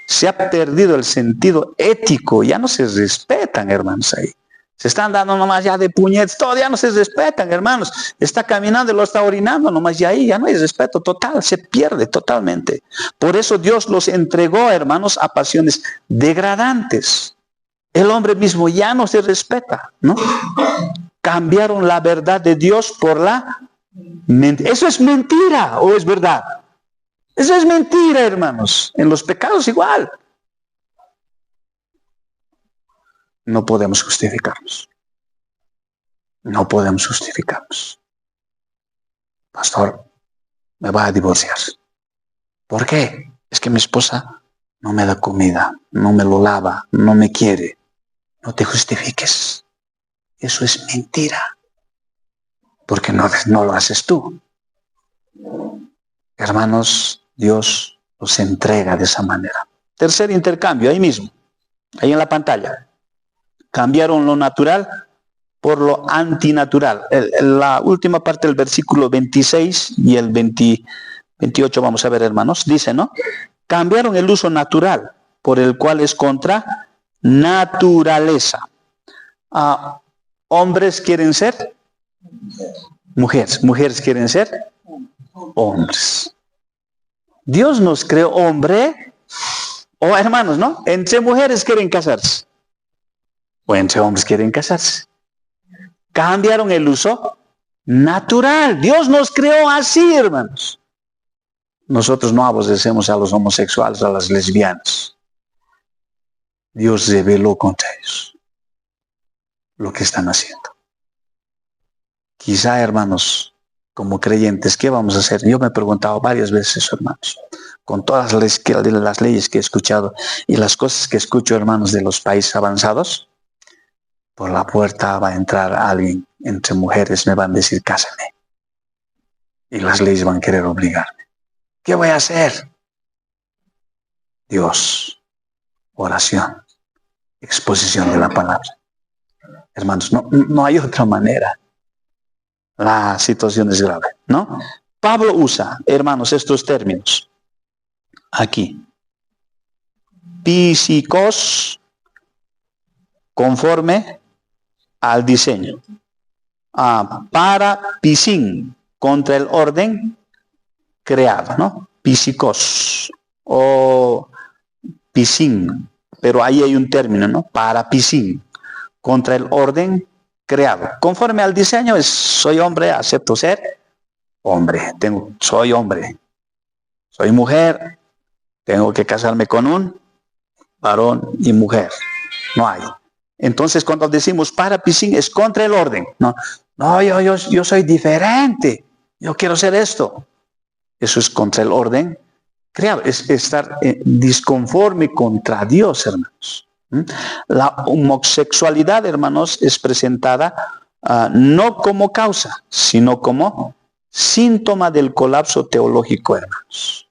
Se ha perdido el sentido ético. Ya no se respetan, hermanos, ahí. Se están dando nomás ya de puñetes, todo ya no se respetan, hermanos. Está caminando y lo está orinando nomás, y ahí ya no hay respeto total, se pierde totalmente. Por eso Dios los entregó, hermanos, a pasiones degradantes. El hombre mismo ya no se respeta, ¿no? Cambiaron la verdad de Dios por la mentira. ¿Eso es mentira o es verdad? Eso es mentira, hermanos. En los pecados igual. No podemos justificarnos. No podemos justificarnos. Pastor, me va a divorciar. ¿Por qué? Es que mi esposa no me da comida, no me lo lava, no me quiere. No te justifiques. Eso es mentira. Porque no lo haces tú. Hermanos, Dios los entrega de esa manera. Tercer intercambio, ahí mismo, ahí en la pantalla. Cambiaron lo natural por lo antinatural. La última parte del versículo 26 y el 28, vamos a ver, hermanos, dice, ¿no? Cambiaron el uso natural por el cual es contra naturaleza. Hombres quieren ser mujeres, mujeres quieren ser hombres. Dios nos creó hombre, o hermanos, ¿no? Entre mujeres quieren casarse, o entre hombres quieren casarse. Cambiaron el uso natural. Dios nos creó así, hermanos. Nosotros no aborrecemos a los homosexuales, a las lesbianas. Dios reveló contra ellos lo que están haciendo. Quizá, hermanos, como creyentes, ¿qué vamos a hacer? Yo me he preguntado varias veces, hermanos, con todas las leyes que he escuchado y las cosas que escucho, hermanos, de los países avanzados. Por la puerta va a entrar alguien entre mujeres, me van a decir, cásame. Y las leyes van a querer obligarme. ¿Qué voy a hacer? Dios, oración, exposición de la palabra. Hermanos, no hay otra manera. La situación es grave, ¿no? Pablo usa, hermanos, estos términos. Aquí. Psíquicos, conforme al diseño. Para pisín, contra el orden creado, ¿no? Psíquicos o pisín, pero ahí hay un término, ¿no? Para pisín, contra el orden creado. Conforme al diseño es, soy hombre, acepto ser hombre, soy hombre, soy mujer, tengo que casarme con un varón y mujer, no hay. Entonces cuando decimos para pisín es contra el orden, no, yo soy diferente, yo quiero ser esto. Eso es contra el orden creado, es estar disconforme contra Dios, hermanos. La homosexualidad, hermanos, es presentada no como causa, sino como síntoma del colapso teológico, hermanos.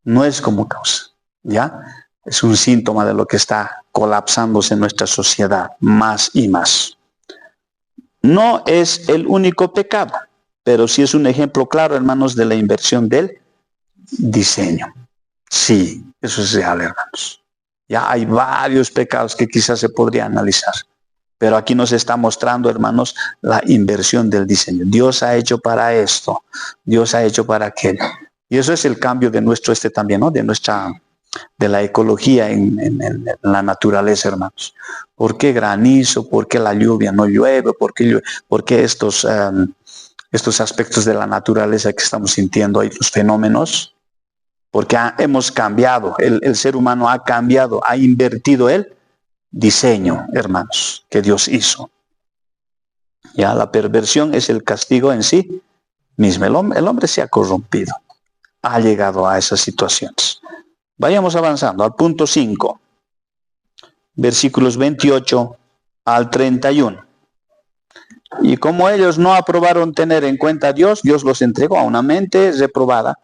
No es como causa, ¿ya? Es un síntoma de lo que está colapsándose en nuestra sociedad, más y más. No es el único pecado, pero sí es un ejemplo claro, hermanos, de la inversión del diseño. Sí, eso es real, hermanos. Ya hay varios pecados que quizás se podrían analizar, pero aquí nos está mostrando, hermanos, la inversión del diseño. Dios ha hecho para esto, Dios ha hecho para aquello. Y eso es el cambio de nuestro también, ¿no? De la ecología en la naturaleza, hermanos. ¿Por qué granizo? ¿Por qué la lluvia no llueve? ¿Por qué estos aspectos de la naturaleza que estamos sintiendo ahí, los fenómenos? Porque hemos cambiado, el ser humano ha cambiado, ha invertido el diseño, hermanos, que Dios hizo. Ya la perversión es el castigo en sí mismo. El hombre se ha corrompido, ha llegado a esas situaciones. Vayamos avanzando al punto 5, versículos 28 al 31. Y como ellos no aprobaron tener en cuenta a Dios, Dios los entregó a una mente reprobada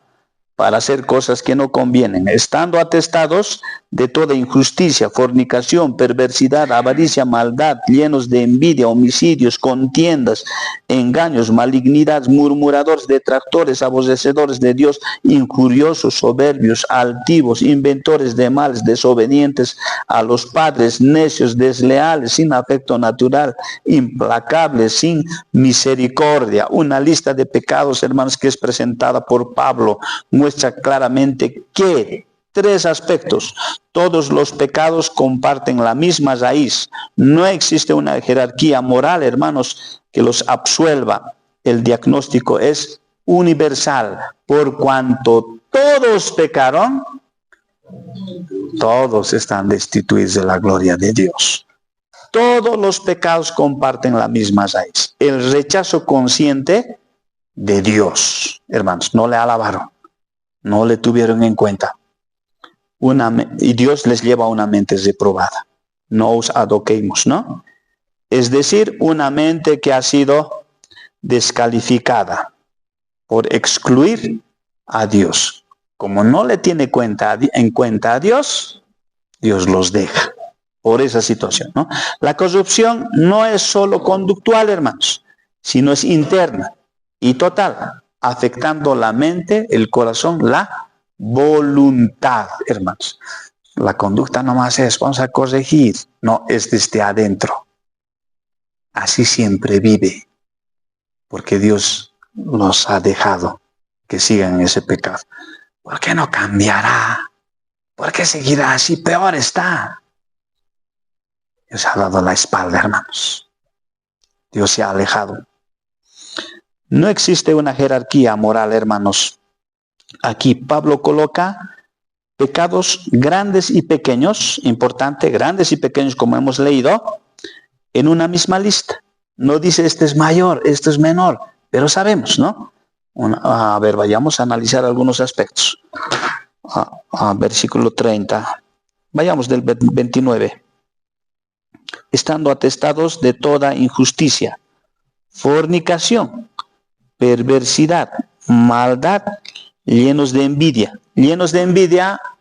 para hacer cosas que no convienen, estando atestados de toda injusticia, fornicación, perversidad, avaricia, maldad, llenos de envidia, homicidios, contiendas, engaños, malignidad, murmuradores, detractores, aborrecedores de Dios, injuriosos, soberbios, altivos, inventores de males, desobedientes a los padres, necios, desleales, sin afecto natural, implacables, sin misericordia. Una lista de pecados, hermanos, que es presentada por Pablo, muestra claramente que 3 aspectos. Todos los pecados comparten la misma raíz. No existe una jerarquía moral, hermanos, que los absuelva. El diagnóstico es universal. Por cuanto todos pecaron, todos están destituidos de la gloria de Dios. Todos los pecados comparten la misma raíz. El rechazo consciente de Dios, hermanos, no le alabaron, no le tuvieron en cuenta. Y Dios les lleva a una mente reprobada. No os adoquemos, ¿no? Es decir, una mente que ha sido descalificada por excluir a Dios. Como no le tiene en cuenta a Dios, Dios los deja por esa situación, ¿no? La corrupción no es solo conductual, hermanos, sino es interna y total, afectando la mente, el corazón, la voluntad, hermanos. La conducta nomás es, vamos a corregir, no, es desde adentro. Así siempre vive, porque Dios los ha dejado que sigan ese pecado. ¿Por qué no cambiará? ¿Por qué seguirá así? Peor está. Dios ha dado la espalda, hermanos. Dios se ha alejado. No existe una jerarquía moral, hermanos. Aquí Pablo coloca pecados grandes y pequeños, importante, grandes y pequeños, como hemos leído, en una misma lista. No dice este es mayor, este es menor, pero sabemos, ¿no? A ver, vayamos a analizar algunos aspectos. Versículo 30. Vayamos del 29. Estando atestados de toda injusticia, fornicación, perversidad, maldad, llenos de envidia,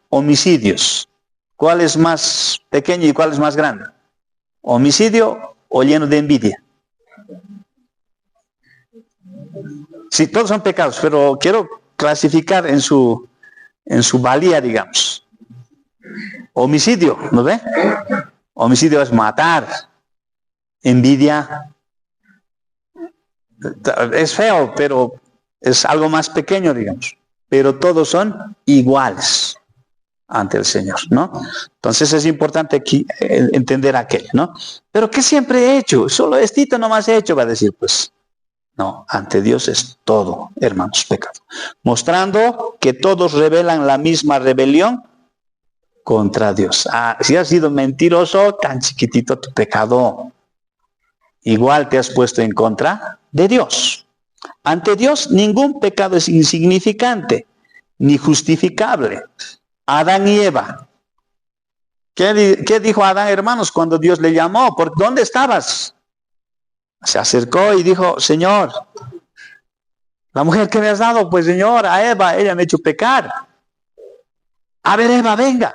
homicidios. ¿Cuál es más pequeño y cuál es más grande? ¿Homicidio o lleno de envidia? Sí, todos son pecados, pero quiero clasificar en su valía, digamos. Homicidio, ¿no ve? Homicidio es matar. Envidia es feo, pero es algo más pequeño, digamos. Pero todos son iguales ante el Señor, ¿no? Entonces es importante aquí entender aquello, ¿no? Pero ¿qué siempre he hecho? Solo estito nomás he hecho, va a decir, pues. No, ante Dios es todo, hermanos, pecado. Mostrando que todos revelan la misma rebelión contra Dios. Si has sido mentiroso, tan chiquitito tu pecado, igual te has puesto en contra de Dios. Ante Dios ningún pecado es insignificante ni justificable. Adán y Eva. ¿Qué dijo Adán, hermanos, cuando Dios le llamó? ¿Por dónde estabas? Se acercó y dijo, Señor, la mujer que me has dado, pues Señor, a Eva, ella me ha hecho pecar. A ver, Eva, venga.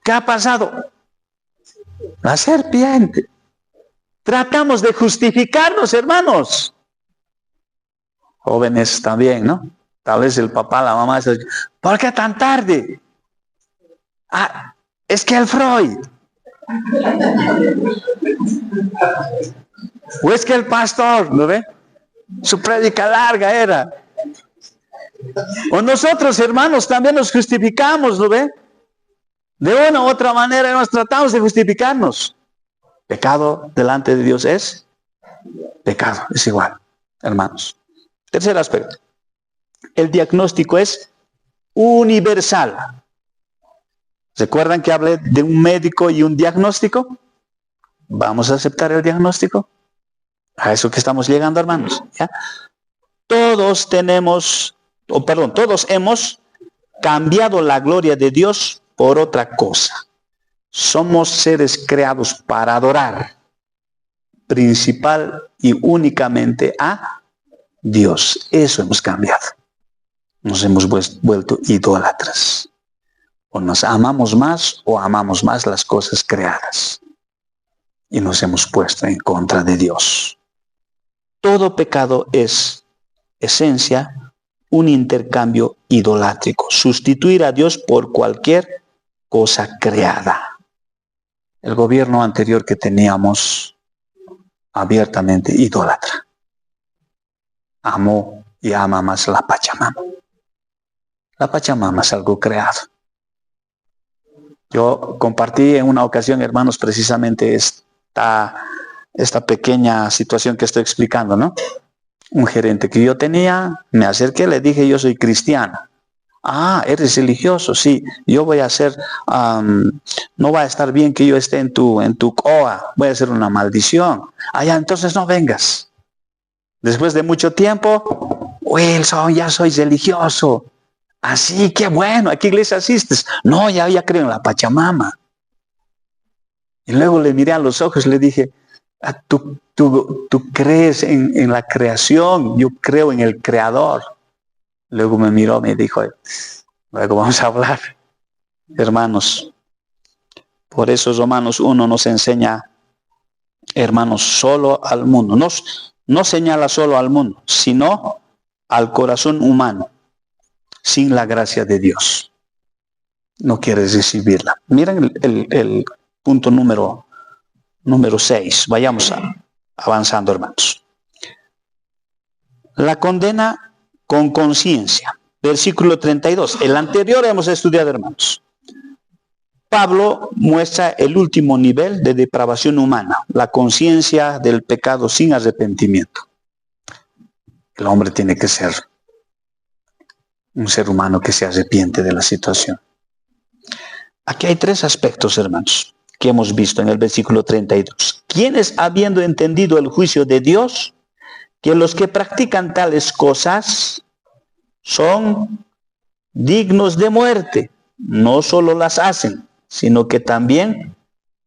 ¿Qué ha pasado? La serpiente. Tratamos de justificarnos, hermanos. Jóvenes también, ¿no? Tal vez el papá, la mamá, ¿por qué tan tarde? Es que el Freud. O es que el pastor, ¿no ve? Su prédica larga era. O nosotros, hermanos, también nos justificamos, ¿no ve? De una u otra manera nos tratamos de justificarnos. Pecado delante de Dios es pecado, es igual, hermanos. Tercer aspecto. El diagnóstico es universal. ¿Recuerdan que hablé de un médico y un diagnóstico? ¿Vamos a aceptar el diagnóstico? A eso que estamos llegando, hermanos. ¿Ya? Todos hemos cambiado la gloria de Dios por otra cosa. Somos seres creados para adorar principal y únicamente a Dios. Eso hemos cambiado. Nos hemos vuelto idólatras. O nos amamos más o amamos más las cosas creadas. Y nos hemos puesto en contra de Dios. Todo pecado es esencia, un intercambio idolátrico. Sustituir a Dios por cualquier cosa creada. El gobierno anterior que teníamos, abiertamente idólatra. Amó y ama más la Pachamama. La Pachamama es algo creado. Yo compartí en una ocasión, hermanos, precisamente esta pequeña situación que estoy explicando, ¿no? Un gerente que yo tenía, me acerqué, le dije, yo soy cristiano. ¿Eres religioso? Sí, yo voy a hacer, no va a estar bien que yo esté en tu COA, voy a hacer una maldición. Ya, entonces no vengas. Después de mucho tiempo, Wilson, ya soy religioso. Así, qué bueno, ¿a qué iglesia asistes? No, ya creo en la Pachamama. Y luego le miré a los ojos y le dije, tú crees en la creación, yo creo en el creador. Luego me miró, me dijo, luego vamos a hablar. Hermanos, por eso Romanos 1 nos enseña, hermanos, solo al mundo. No señala solo al mundo, sino al corazón humano, sin la gracia de Dios. No quieres recibirla. Miren el punto número 6. Vayamos avanzando, hermanos. La condena con conciencia. Versículo 32. El anterior hemos estudiado, hermanos. Pablo muestra el último nivel de depravación humana, la conciencia del pecado sin arrepentimiento. El hombre tiene que ser un ser humano que se arrepiente de la situación. Aquí hay 3 aspectos, hermanos, que hemos visto en el versículo 32. ¿Quiénes, habiendo entendido el juicio de Dios, que los que practican tales cosas son dignos de muerte? No solo las hacen, sino que también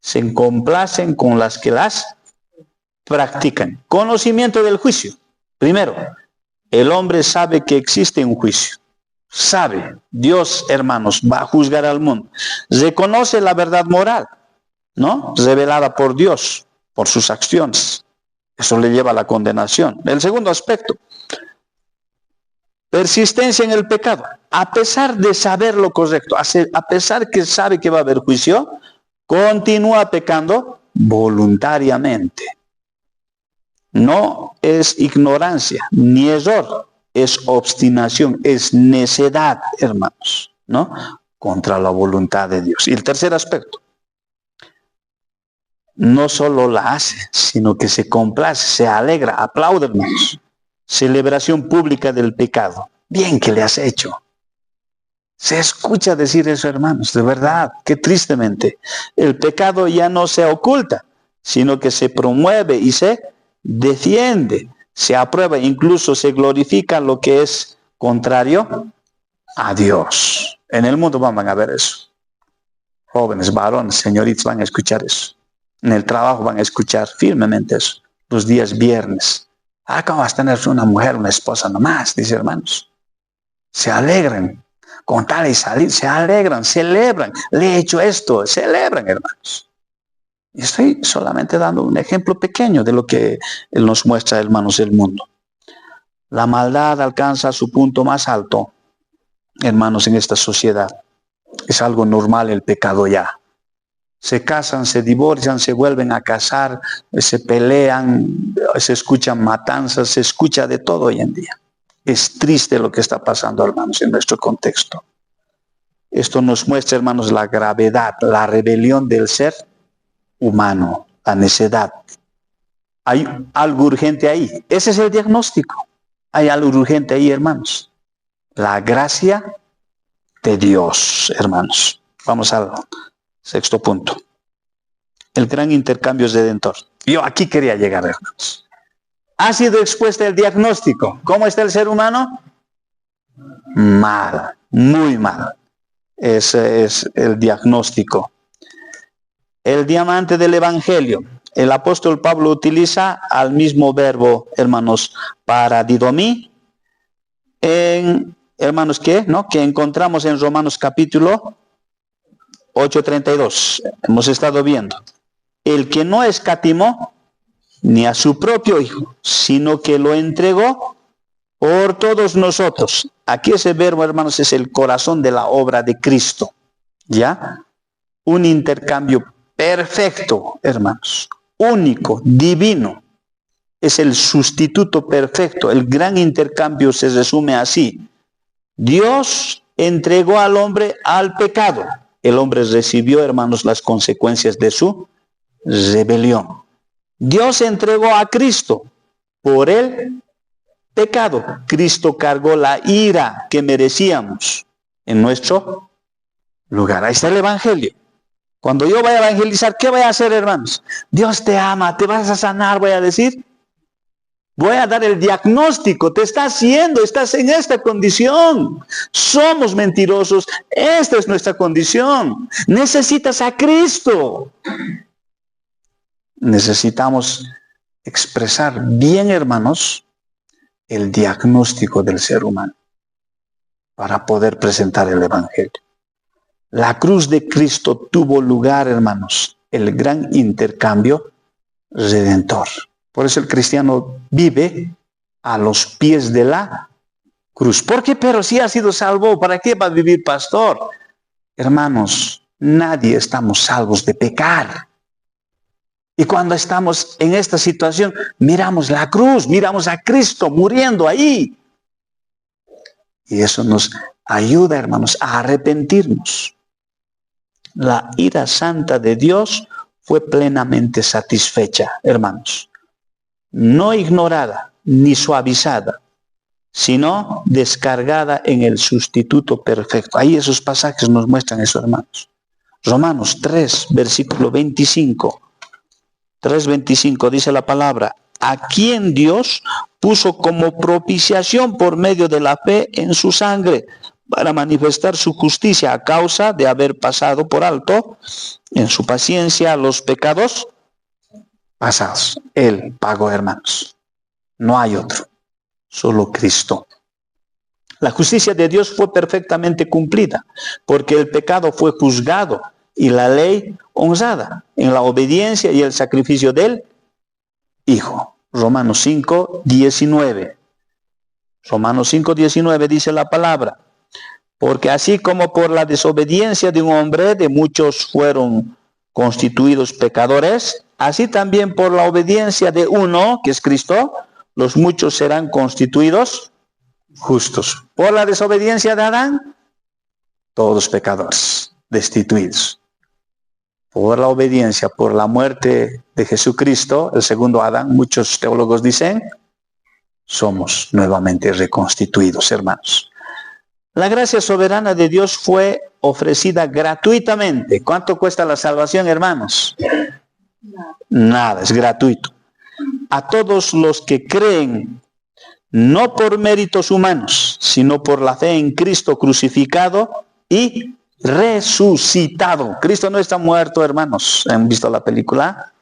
se complacen con las que las practican. Conocimiento del juicio. Primero, el hombre sabe que existe un juicio. Sabe, Dios, hermanos, va a juzgar al mundo. Reconoce la verdad moral, ¿no? Revelada por Dios, por sus acciones. Eso le lleva a la condenación. El segundo aspecto, persistencia en el pecado. A pesar de saber lo correcto, a pesar que sabe que va a haber juicio, continúa pecando voluntariamente. No es ignorancia ni error, es obstinación, es necedad, hermanos, ¿no? Contra la voluntad de Dios. Y el tercer aspecto, no solo la hace, sino que se complace, se alegra, aplaude, hermanos. Celebración pública del pecado. Bien que le has hecho. Se escucha decir eso, hermanos, de verdad, que tristemente. El pecado ya no se oculta, sino que se promueve y se defiende, se aprueba, incluso se glorifica lo que es contrario a Dios. En el mundo van a ver eso. Jóvenes, varones, señoritas van a escuchar eso. En el trabajo van a escuchar firmemente eso. Los días viernes. ¿Cómo vas a tener una mujer, una esposa nomás? Dice, hermanos. Se alegran. Con tal y salir, se alegran, celebran. Le he hecho esto, celebran, hermanos. Y estoy solamente dando un ejemplo pequeño de lo que Él nos muestra, hermanos, del mundo. La maldad alcanza su punto más alto, hermanos, en esta sociedad. Es algo normal el pecado ya. Se casan, se divorcian, se vuelven a casar, se pelean, se escuchan matanzas, se escucha de todo hoy en día. Es triste lo que está pasando, hermanos, en nuestro contexto. Esto nos muestra, hermanos, la gravedad, la rebelión del ser humano, la necedad. Hay algo urgente ahí. Ese es el diagnóstico. Hay algo urgente ahí, hermanos. La gracia de Dios, hermanos. Vamos al sexto punto. El gran intercambio redentor. Yo aquí quería llegar, hermanos. Ha sido expuesta el diagnóstico. ¿Cómo está el ser humano? Mal, muy mal. Ese es el diagnóstico. El diamante del Evangelio. El apóstol Pablo utiliza al mismo verbo, hermanos, para didomí, hermanos, que encontramos en Romanos capítulo 8:32. Hemos estado viendo. El que no escatimó ni a su propio Hijo, sino que lo entregó por todos nosotros. Aquí ese verbo, hermanos, es el corazón de la obra de Cristo. ¿Ya? Un intercambio perfecto, hermanos. Único, divino. Es el sustituto perfecto. El gran intercambio se resume así. Dios entregó al hombre al pecado. El hombre recibió, hermanos, las consecuencias de su rebelión. Dios entregó a Cristo por el pecado. Cristo cargó la ira que merecíamos en nuestro lugar. Ahí está el Evangelio. Cuando yo vaya a evangelizar, ¿qué voy a hacer, hermanos? Dios te ama, te vas a sanar, voy a decir. Voy a dar el diagnóstico, te está haciendo, estás en esta condición. Somos mentirosos, esta es nuestra condición. Necesitas a Cristo. Necesitamos expresar bien, hermanos, el diagnóstico del ser humano para poder presentar el Evangelio. La cruz de Cristo tuvo lugar, hermanos, el gran intercambio redentor. Por eso el cristiano vive a los pies de la cruz. ¿Por qué? Pero si ha sido salvo, ¿para qué va a vivir pastor? Hermanos, nadie estamos salvos de pecar. Y cuando estamos en esta situación, miramos la cruz, miramos a Cristo muriendo ahí. Y eso nos ayuda, hermanos, a arrepentirnos. La ira santa de Dios fue plenamente satisfecha, hermanos. No ignorada ni suavizada, sino descargada en el sustituto perfecto. Ahí esos pasajes nos muestran eso, hermanos. Romanos 3, versículo 25. 3:25 dice la palabra: a quien Dios puso como propiciación por medio de la fe en su sangre, para manifestar su justicia a causa de haber pasado por alto en su paciencia los pecados pasados. Él pagó, hermanos. No hay otro, solo Cristo. La justicia de Dios fue perfectamente cumplida, porque el pecado fue juzgado y la ley honrada en la obediencia y el sacrificio del Hijo. Romanos 5:19. Romanos 5:19 dice la palabra: porque así como por la desobediencia de un hombre de muchos fueron constituidos pecadores, así también por la obediencia de uno, que es Cristo, los muchos serán constituidos justos. Por la desobediencia de Adán, todos pecadores, destituidos. Por la obediencia, por la muerte de Jesucristo, el segundo Adán, muchos teólogos dicen, somos nuevamente reconstituidos, hermanos. La gracia soberana de Dios fue ofrecida gratuitamente. ¿Cuánto cuesta la salvación, hermanos? Nada, es gratuito. A todos los que creen, no por méritos humanos, sino por la fe en Cristo crucificado y resucitado. Cristo no está muerto, hermanos. ¿Han visto la película?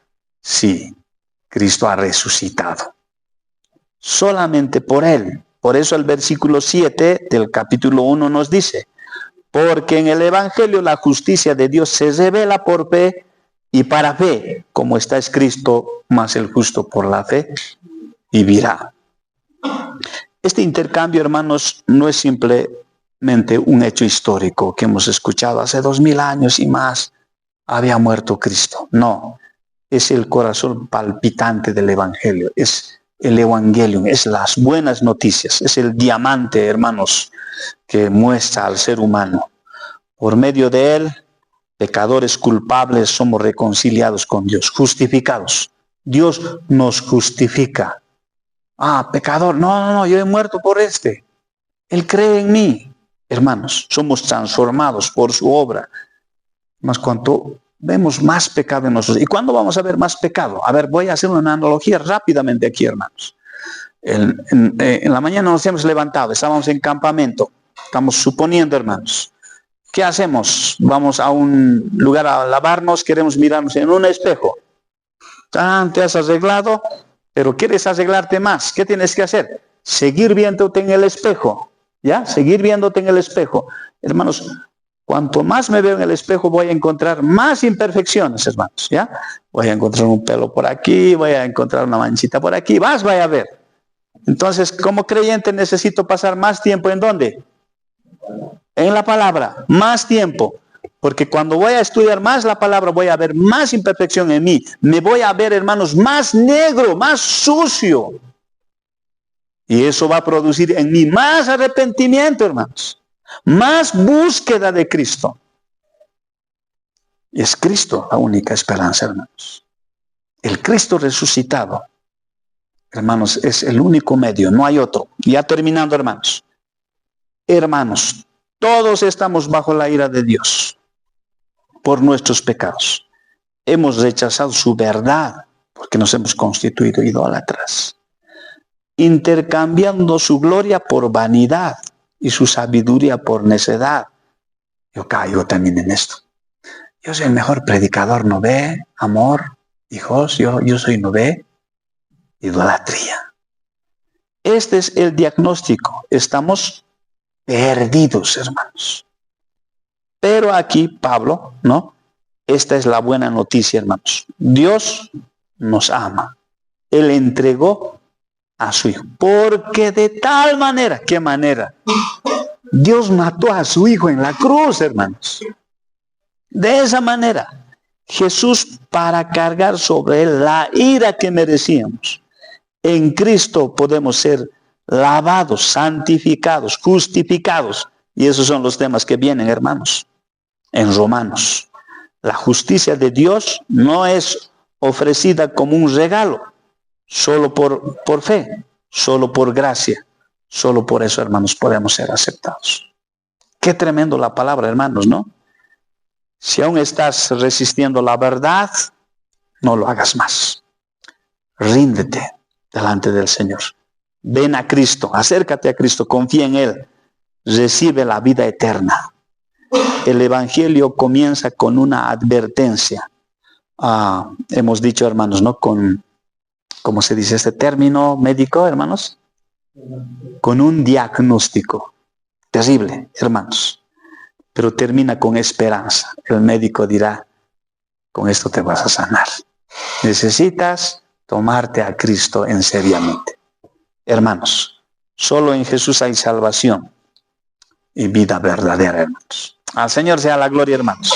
Sí, Cristo ha resucitado. Solamente por Él. Por eso el versículo 7 del capítulo 1 nos dice: porque en el Evangelio la justicia de Dios se revela por fe y para fe, como está escrito, mas el justo por la fe vivirá. Este intercambio, hermanos, no es simplemente un hecho histórico que hemos escuchado hace 2000 años y más. Había muerto Cristo. No, es el corazón palpitante del Evangelio. Es el Evangelium, es las buenas noticias, es el diamante, hermanos, que muestra al ser humano. Por medio de él, pecadores culpables somos reconciliados con Dios, justificados. Dios nos justifica. Ah, pecador, no, yo he muerto por este. Él cree en mí. Hermanos, somos transformados por su obra. Más cuanto vemos más pecado en nosotros. ¿Y cuándo vamos a ver más pecado? A ver, voy a hacer una analogía rápidamente aquí, hermanos. En la mañana nos hemos levantado, estábamos en campamento. Estamos suponiendo, hermanos. ¿Qué hacemos? Vamos a un lugar a lavarnos, queremos mirarnos en un espejo. Te has arreglado, pero quieres arreglarte más. ¿Qué tienes que hacer? Seguir viéndote en el espejo. ¿Ya? Seguir viéndote en el espejo. Hermanos, cuanto más me veo en el espejo, voy a encontrar más imperfecciones, hermanos, ¿ya? Voy a encontrar un pelo por aquí, voy a encontrar una manchita por aquí, más voy a ver. Entonces, como creyente necesito pasar más tiempo, ¿en dónde? En la palabra, más tiempo. Porque cuando voy a estudiar más la palabra, voy a ver más imperfección en mí. Me voy a ver, hermanos, más negro, más sucio. Y eso va a producir en mí más arrepentimiento, hermanos. Más búsqueda de Cristo. Y es Cristo la única esperanza, hermanos. El Cristo resucitado, hermanos, es el único medio, no hay otro. Ya terminando, hermanos. Hermanos, todos estamos bajo la ira de Dios por nuestros pecados. Hemos rechazado su verdad porque nos hemos constituido idólatras, intercambiando su gloria por vanidad y su sabiduría por necedad. Yo caigo también en esto. Yo soy el mejor predicador, ¿no ve? Amor, hijos, yo soy, ¿no ve? Idolatría. Este es el diagnóstico. Estamos perdidos, hermanos. Pero aquí Pablo, ¿no? Esta es la buena noticia, hermanos. Dios nos ama. Él entregó a su Hijo. Porque de tal manera, ¿qué manera? Dios mató a su Hijo en la cruz, hermanos. De esa manera, Jesús, para cargar sobre él la ira que merecíamos. En Cristo podemos ser lavados, santificados, justificados. Y esos son los temas que vienen, hermanos, en Romanos. La justicia de Dios no es ofrecida como un regalo, solo por fe, solo por gracia. Solo por eso, hermanos, podemos ser aceptados. Qué tremendo la palabra, hermanos, ¿no? Si aún estás resistiendo la verdad, no lo hagas más. Ríndete delante del Señor. Ven a Cristo, acércate a Cristo, confía en Él. Recibe la vida eterna. El Evangelio comienza con una advertencia. Hemos dicho, hermanos, ¿no? ¿Cómo se dice este término médico, hermanos? Con un diagnóstico. Terrible, hermanos. Pero termina con esperanza. El médico dirá, con esto te vas a sanar. Necesitas tomarte a Cristo en seriamente. Hermanos, solo en Jesús hay salvación y vida verdadera, hermanos. Al Señor sea la gloria, hermanos.